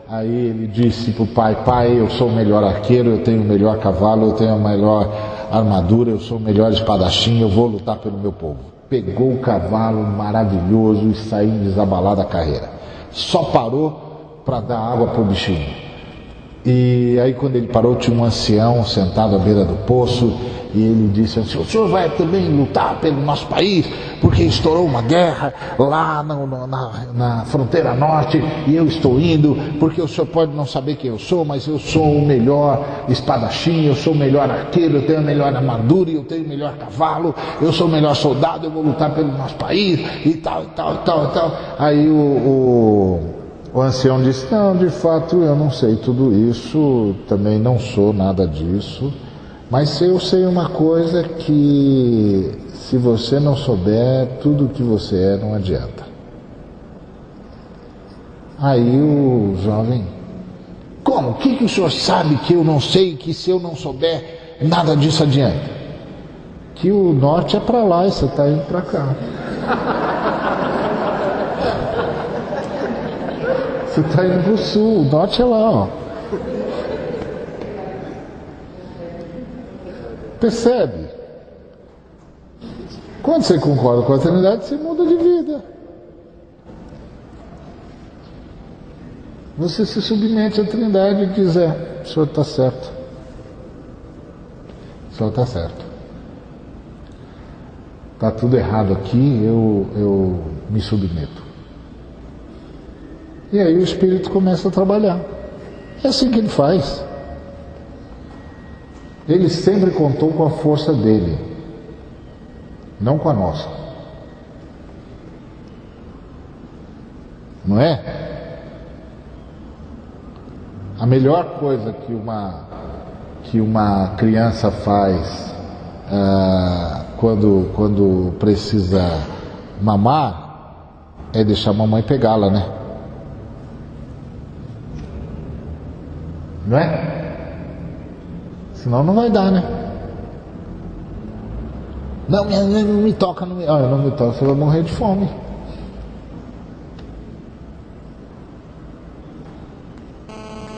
Aí ele disse para o pai, pai, eu sou o melhor arqueiro, eu tenho o melhor cavalo, eu tenho a melhor armadura, eu sou o melhor espadachim, eu vou lutar pelo meu povo. Pegou o cavalo maravilhoso e saiu desabalado da carreira. Só parou para dar água para o bichinho. E aí quando ele parou, tinha um ancião sentado à beira do poço, e ele disse assim, o senhor vai também lutar pelo nosso país, porque estourou uma guerra lá na fronteira norte, e eu estou indo, porque o senhor pode não saber quem eu sou, mas eu sou o melhor espadachim, eu sou o melhor arqueiro, eu tenho a melhor armadura, eu tenho o melhor cavalo, eu sou o melhor soldado, eu vou lutar pelo nosso país, e tal, e tal, e tal, e tal. Aí o ancião disse, não, de fato eu não sei tudo isso, também não sou nada disso, mas eu sei uma coisa que se você não souber, tudo que você é não adianta. Aí o jovem, como? O que o senhor sabe que eu não sei, que se eu não souber, nada disso adianta? Que o norte é para lá e você está indo para cá. Você está indo para o sul, o norte é lá, ó. Percebe? Quando você concorda com a Trindade, você muda de vida. Você se submete à Trindade e diz, o senhor está certo. O senhor está certo. Está tudo errado aqui, eu me submeto. E aí o Espírito começa a trabalhar. É assim que ele faz. Ele sempre contou com a força dele, não com a nossa. Não é? A melhor coisa que uma criança faz quando precisa mamar é deixar a mamãe pegá-la, né? Não é? Senão não vai dar, né? Não me toca, não me toca, você vai morrer de fome.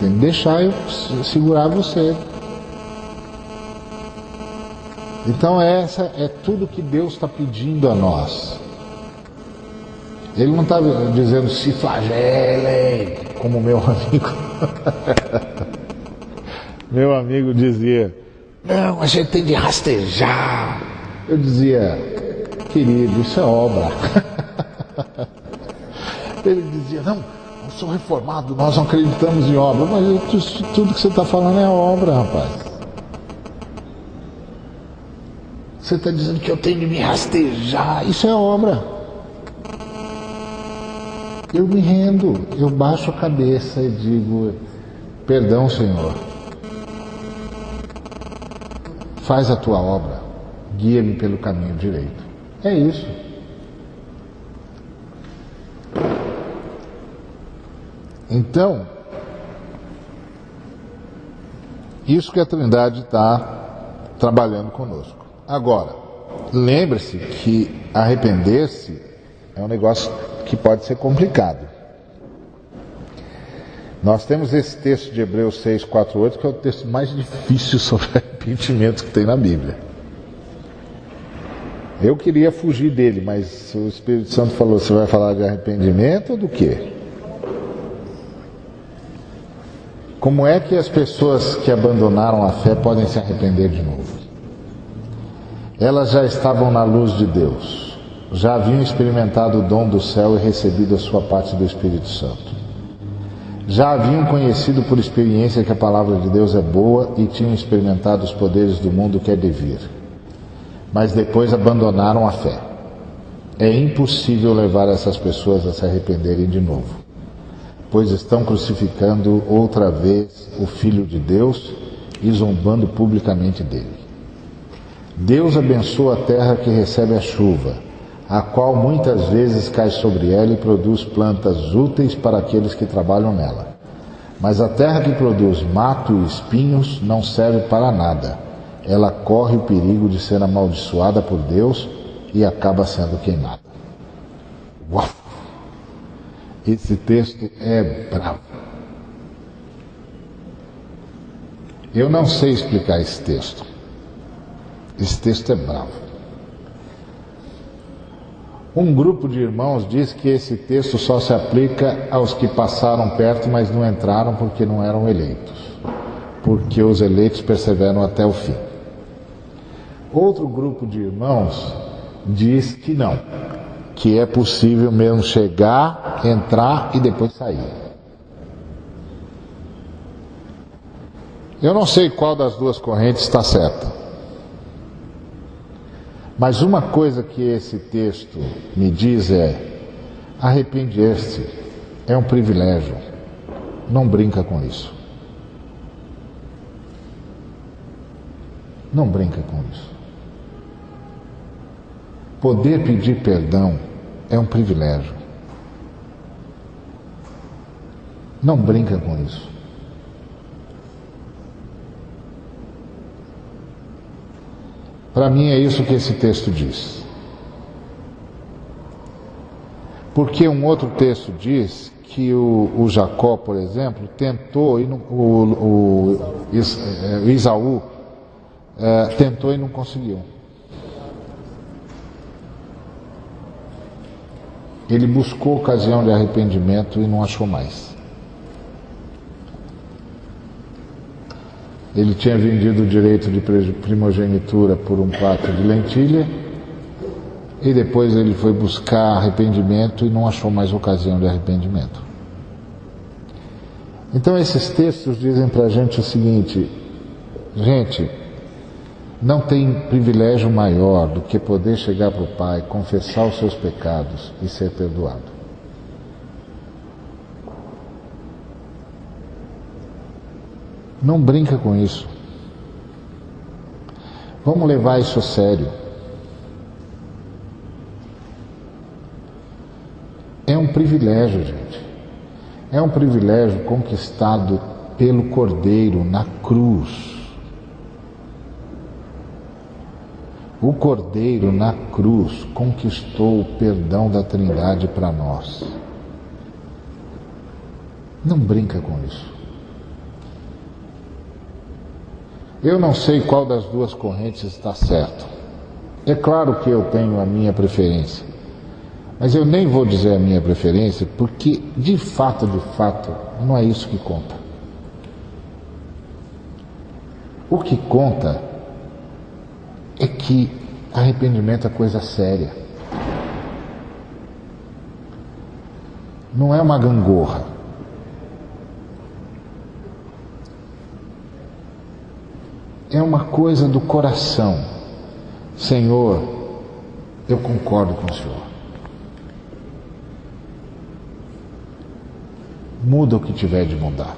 Tem que deixar eu segurar você. Então essa é tudo que Deus está pedindo a nós. Ele não está dizendo se flagelem, como meu amigo. Meu amigo dizia, não, a gente tem de rastejar. Eu dizia, querido, isso é obra. Ele dizia, não, eu sou reformado, nós não acreditamos em obra. Mas tudo que você está falando é obra, rapaz. Você está dizendo que eu tenho de me rastejar, isso é obra. Eu me rendo, eu baixo a cabeça e digo, perdão, Senhor. Faz a tua obra, guia-me pelo caminho direito. É isso. Então, isso que a Trindade está trabalhando conosco. Agora, lembre-se que arrepender-se é um negócio que pode ser complicado. Nós temos esse texto de Hebreus 6, 4, 8, que é o texto mais difícil sobre arrependimento que tem na Bíblia. Eu queria fugir dele, mas o Espírito Santo falou, você vai falar de arrependimento ou do quê? Como é que as pessoas que abandonaram a fé podem se arrepender de novo? Elas já estavam na luz de Deus, já haviam experimentado o dom do céu e recebido a sua parte do Espírito Santo. Já haviam conhecido por experiência que a palavra de Deus é boa e tinham experimentado os poderes do mundo que é de vir. Mas depois abandonaram a fé. É impossível levar essas pessoas a se arrependerem de novo, pois estão crucificando outra vez o Filho de Deus e zombando publicamente dele. Deus abençoa a terra que recebe a chuva, a qual muitas vezes cai sobre ela e produz plantas úteis para aqueles que trabalham nela. Mas a terra que produz mato e espinhos não serve para nada. Ela corre o perigo de ser amaldiçoada por Deus e acaba sendo queimada. Uau! Esse texto é bravo. Eu não sei explicar esse texto. Esse texto é bravo. Um grupo de irmãos diz que esse texto só se aplica aos que passaram perto, mas não entraram porque não eram eleitos, porque os eleitos perseveram até o fim. Outro grupo de irmãos diz que não, que é possível mesmo chegar, entrar e depois sair. Eu não sei qual das duas correntes está certa. Mas uma coisa que esse texto me diz é: arrepender-se é um privilégio. Não brinca com isso. Não brinca com isso. Poder pedir perdão é um privilégio. Não brinca com isso. Para mim é isso que esse texto diz. Porque um outro texto diz que o Jacó, por exemplo, tentou, e o Esaú tentou e não conseguiu. Ele buscou ocasião de arrependimento e não achou mais. Ele tinha vendido o direito de primogenitura por um prato de lentilha e depois ele foi buscar arrependimento e não achou mais ocasião de arrependimento. Então esses textos dizem para a gente o seguinte: gente, não tem privilégio maior do que poder chegar para o Pai, confessar os seus pecados e ser perdoado. Não brinca com isso. Vamos levar isso a sério. É um privilégio, gente. É um privilégio conquistado pelo Cordeiro na cruz. O Cordeiro na cruz conquistou o perdão da Trindade para nós. Não brinca com isso. Eu não sei qual das duas correntes está certo. É claro que eu tenho a minha preferência. Mas eu nem vou dizer a minha preferência, porque de fato, não é isso que conta. O que conta é que arrependimento é coisa séria. Não é uma gangorra. É uma coisa do coração. Senhor, eu concordo com o Senhor. Muda o que tiver de mudar.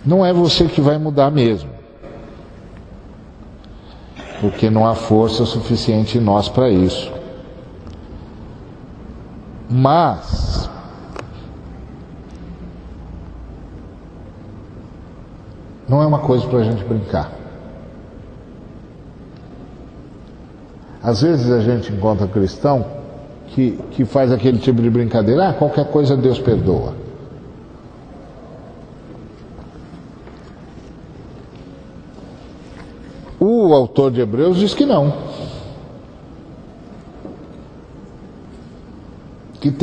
Não é você que vai mudar mesmo. Porque não há força suficiente em nós para isso. Mas não é uma coisa para a gente brincar. Às vezes a gente encontra cristão que faz aquele tipo de brincadeira: qualquer coisa Deus perdoa. O autor de Hebreus diz que não. Que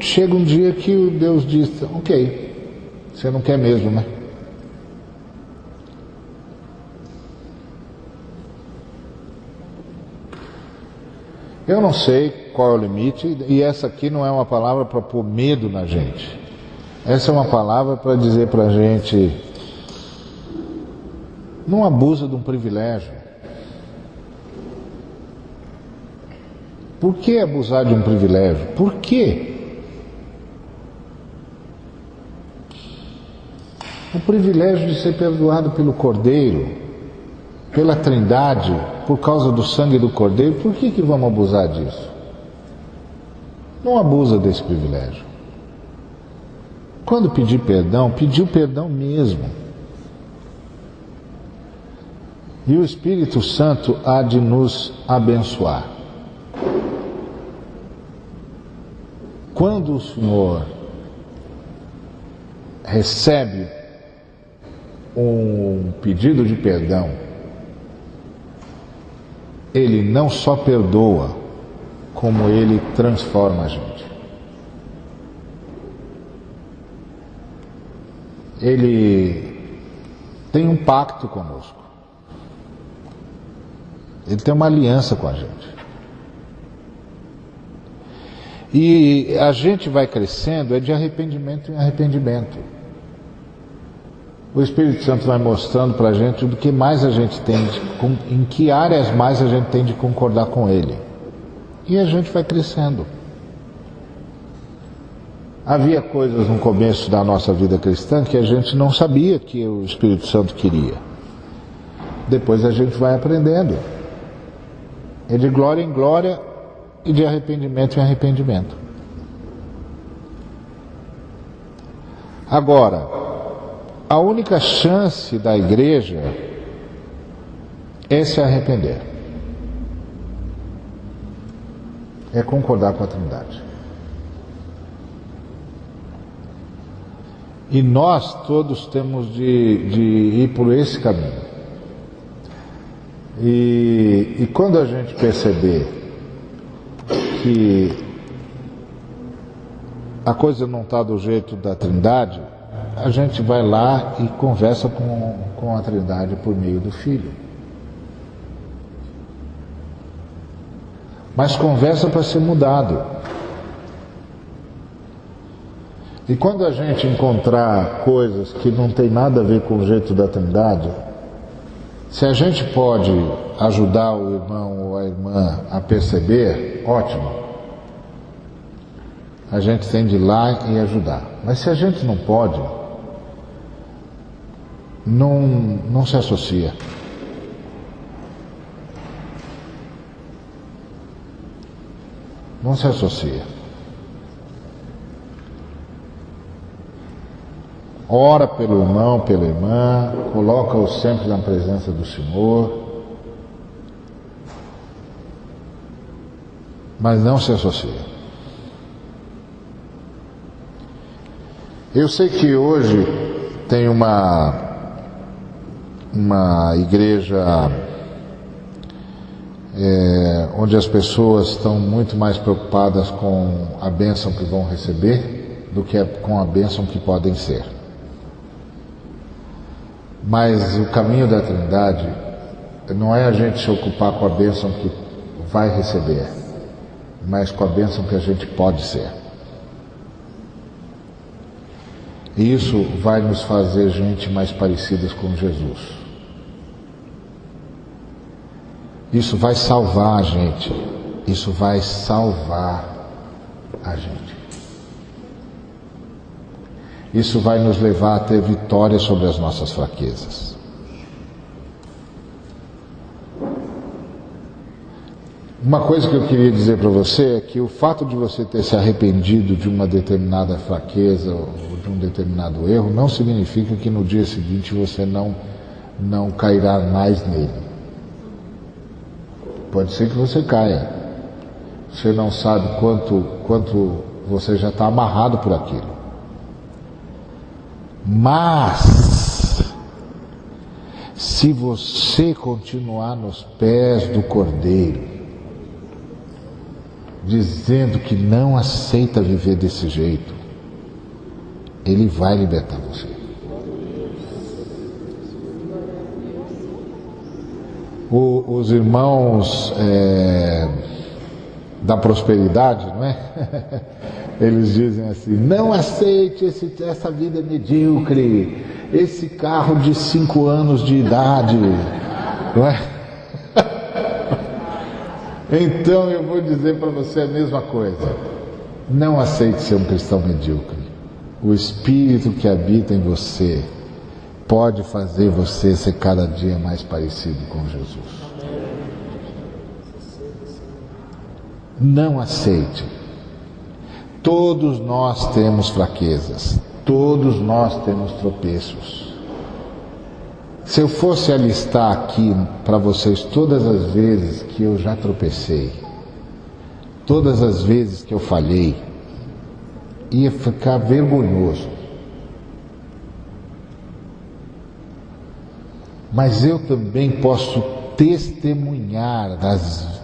chega um dia que o Deus diz: ok, você não quer mesmo, né? Eu não sei qual é o limite, e essa aqui não é uma palavra para pôr medo na gente. Essa é uma palavra para dizer para a gente: não abusa de um privilégio. Por que abusar de um privilégio? Por quê? O privilégio de ser perdoado pelo Cordeiro, pela Trindade, por causa do sangue do Cordeiro, por que vamos abusar disso? Não abusa desse privilégio. Quando pedir perdão, pediu perdão mesmo. E o Espírito Santo há de nos abençoar. Quando o Senhor recebe um pedido de perdão, Ele não só perdoa, como Ele transforma a gente. Ele tem um pacto conosco. Ele tem uma aliança com a gente. E a gente vai crescendo de arrependimento em arrependimento. O Espírito Santo vai mostrando para a gente do que mais a gente tem, em que áreas mais a gente tem de concordar com Ele. E a gente vai crescendo. Havia coisas no começo da nossa vida cristã que a gente não sabia que o Espírito Santo queria. Depois a gente vai aprendendo. É de glória em glória e de arrependimento em arrependimento. Agora, a única chance da igreja é se arrepender. É concordar com a Trindade. E nós todos temos de ir por esse caminho. E quando a gente perceber que a coisa não está do jeito da Trindade, a gente vai lá e conversa com a Trindade por meio do Filho. Mas conversa para ser mudado. E quando a gente encontrar coisas que não tem nada a ver com o jeito da Trindade, se a gente pode ajudar o irmão ou a irmã a perceber, ótimo. A gente tem de ir lá e ajudar. Mas se a gente não pode, não se associa. Não se associa. Ora pelo irmão, pela irmã, coloca-o sempre na presença do Senhor, mas não se associa. Eu sei que hoje tem uma igreja onde as pessoas estão muito mais preocupadas com a bênção que vão receber do que com a bênção que podem ser. Mas o caminho da Trindade não é a gente se ocupar com a bênção que vai receber, mas com a bênção que a gente pode ser. E isso vai nos fazer gente mais parecidas com Jesus. Isso vai salvar a gente. Isso vai salvar a gente. Isso vai nos levar a ter vitória sobre as nossas fraquezas. Uma coisa que eu queria dizer para você é que o fato de você ter se arrependido de uma determinada fraqueza ou de um determinado erro não significa que no dia seguinte você não cairá mais nele. Pode ser que você caia. Você não sabe quanto você já está amarrado por aquilo. Mas, se você continuar nos pés do Cordeiro, dizendo que não aceita viver desse jeito, Ele vai libertar você. Os irmãos da prosperidade, não é? Eles dizem assim: não aceite essa vida medíocre, esse carro de 5 anos de idade, não é? Então eu vou dizer para você a mesma coisa: não aceite ser um cristão medíocre. O Espírito que habita em você pode fazer você ser cada dia mais parecido com Jesus. Não aceite. Todos nós temos fraquezas, todos nós temos tropeços. Se eu fosse alistar aqui para vocês todas as vezes que eu já tropecei, todas as vezes que eu falhei, ia ficar vergonhoso. Mas eu também posso testemunhar das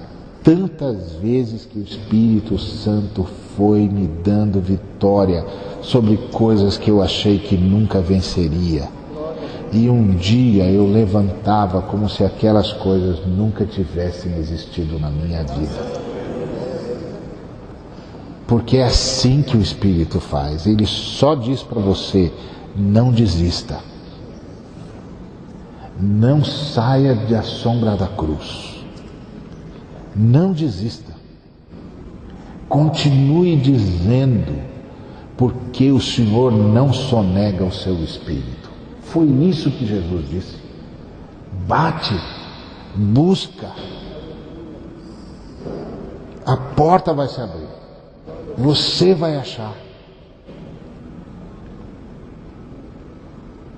tantas vezes que o Espírito Santo foi me dando vitória sobre coisas que eu achei que nunca venceria. E um dia eu levantava como se aquelas coisas nunca tivessem existido na minha vida. Porque é assim que o Espírito faz. Ele só diz para você: não desista. Não saia da sombra da cruz. Não desista. Continue dizendo, porque o Senhor não sonega o seu espírito. Foi isso que Jesus disse. Bate, busca. A porta vai se abrir. Você vai achar.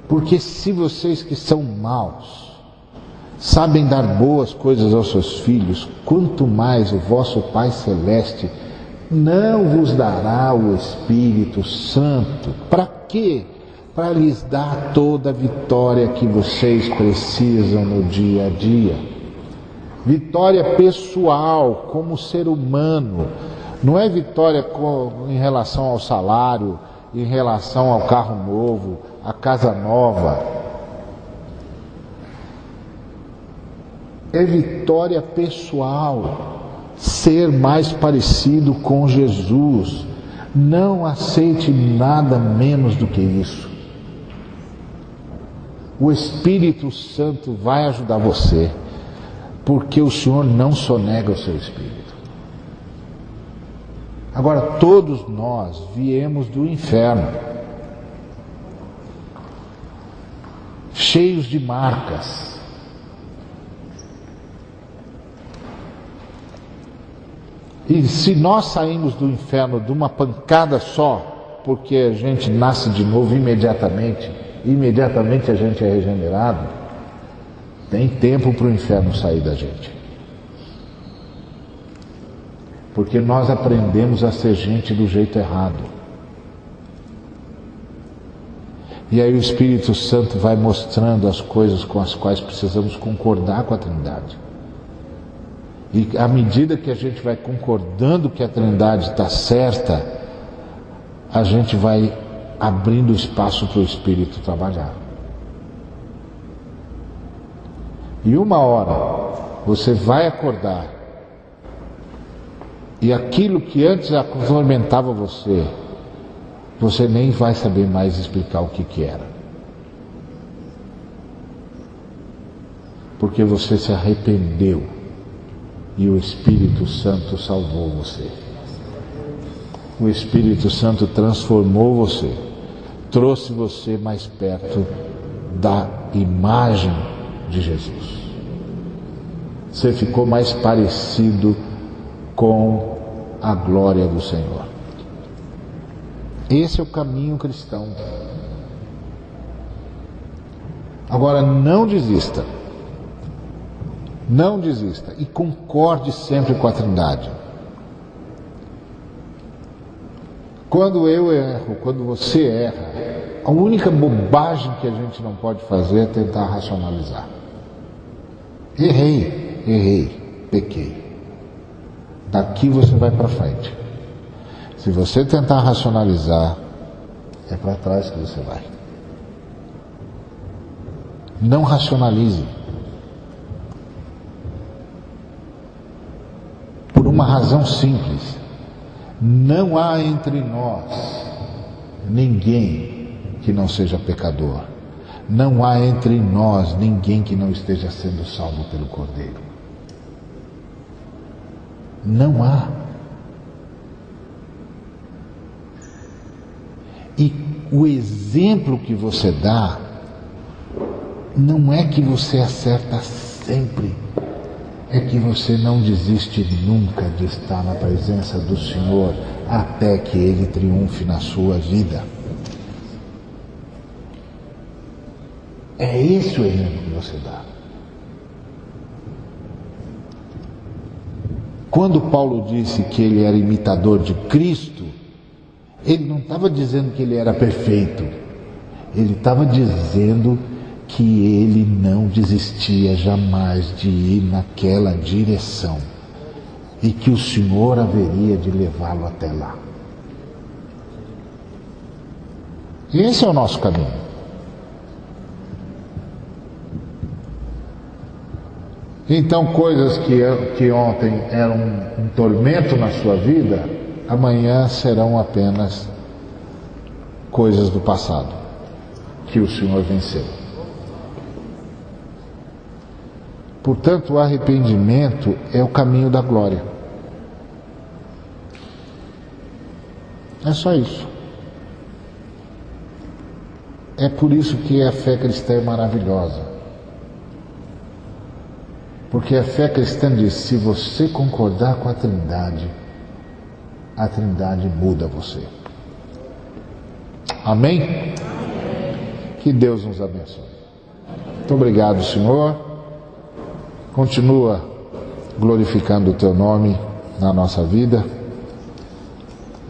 Porque se vocês que são maus sabem dar boas coisas aos seus filhos, quanto mais o vosso Pai Celeste não vos dará o Espírito Santo. Para quê? para lhes dar toda a vitória que vocês precisam no dia a dia. Vitória pessoal, como ser humano. Não é vitória em relação ao salário, em relação ao carro novo, à casa nova. É vitória pessoal. Ser mais parecido com Jesus. Não aceite nada menos do que isso. O Espírito Santo vai ajudar você, porque o Senhor não sonega o seu Espírito. Agora, todos nós viemos do inferno, cheios de marcas. E se nós saímos do inferno de uma pancada só, porque a gente nasce de novo imediatamente a gente é regenerado, tem tempo para o inferno sair da gente. Porque nós aprendemos a ser gente do jeito errado. E aí o Espírito Santo vai mostrando as coisas com as quais precisamos concordar com a Trindade. E à medida que a gente vai concordando que a Trindade está certa, a gente vai abrindo espaço para o Espírito trabalhar. E uma hora você vai acordar e aquilo que antes atormentava você, você nem vai saber mais explicar o que era. Porque você se arrependeu e o Espírito Santo salvou você. O Espírito Santo transformou você, trouxe você mais perto da imagem de Jesus. Você ficou mais parecido com a glória do Senhor. Esse é o caminho cristão. Agora, não desista. Não desista e concorde sempre com a Trindade. Quando eu erro, quando você erra, a única bobagem que a gente não pode fazer é tentar racionalizar. Errei, pequei. Daqui você vai para frente. Se você tentar racionalizar, é para trás que você vai. Não racionalize. Por uma razão simples. Não há entre nós ninguém que não seja pecador. Não há entre nós ninguém que não esteja sendo salvo pelo Cordeiro. Não há. E o exemplo que você dá não é que você acerta sempre, é que você não desiste nunca de estar na presença do Senhor até que Ele triunfe na sua vida. É esse o exemplo que você dá. Quando Paulo disse que ele era imitador de Cristo, ele não estava dizendo que ele era perfeito. Ele estava dizendo que ele não desistia jamais de ir naquela direção e que o Senhor haveria de levá-lo até lá. Esse é o nosso caminho. Então, coisas que ontem eram um tormento na sua vida, amanhã serão apenas coisas do passado que o Senhor venceu. Portanto, o arrependimento é o caminho da glória. É só isso. É por isso que a fé cristã é maravilhosa. Porque a fé cristã diz, se você concordar com a Trindade muda você. Amém? Que Deus nos abençoe. Muito obrigado, Senhor. Continua glorificando o Teu nome na nossa vida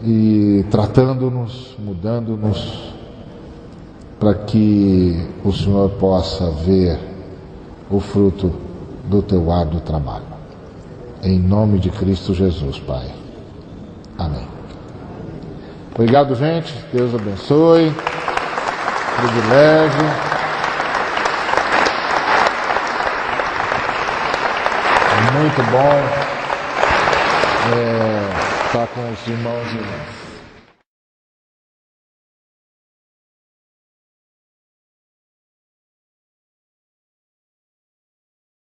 e tratando-nos, mudando-nos para que o Senhor possa ver o fruto do teu árduo trabalho. Em nome de Cristo Jesus, Pai. Amém. Obrigado, gente. Deus abençoe. Privilégio. Muito bom estar com os irmãos e irmãs.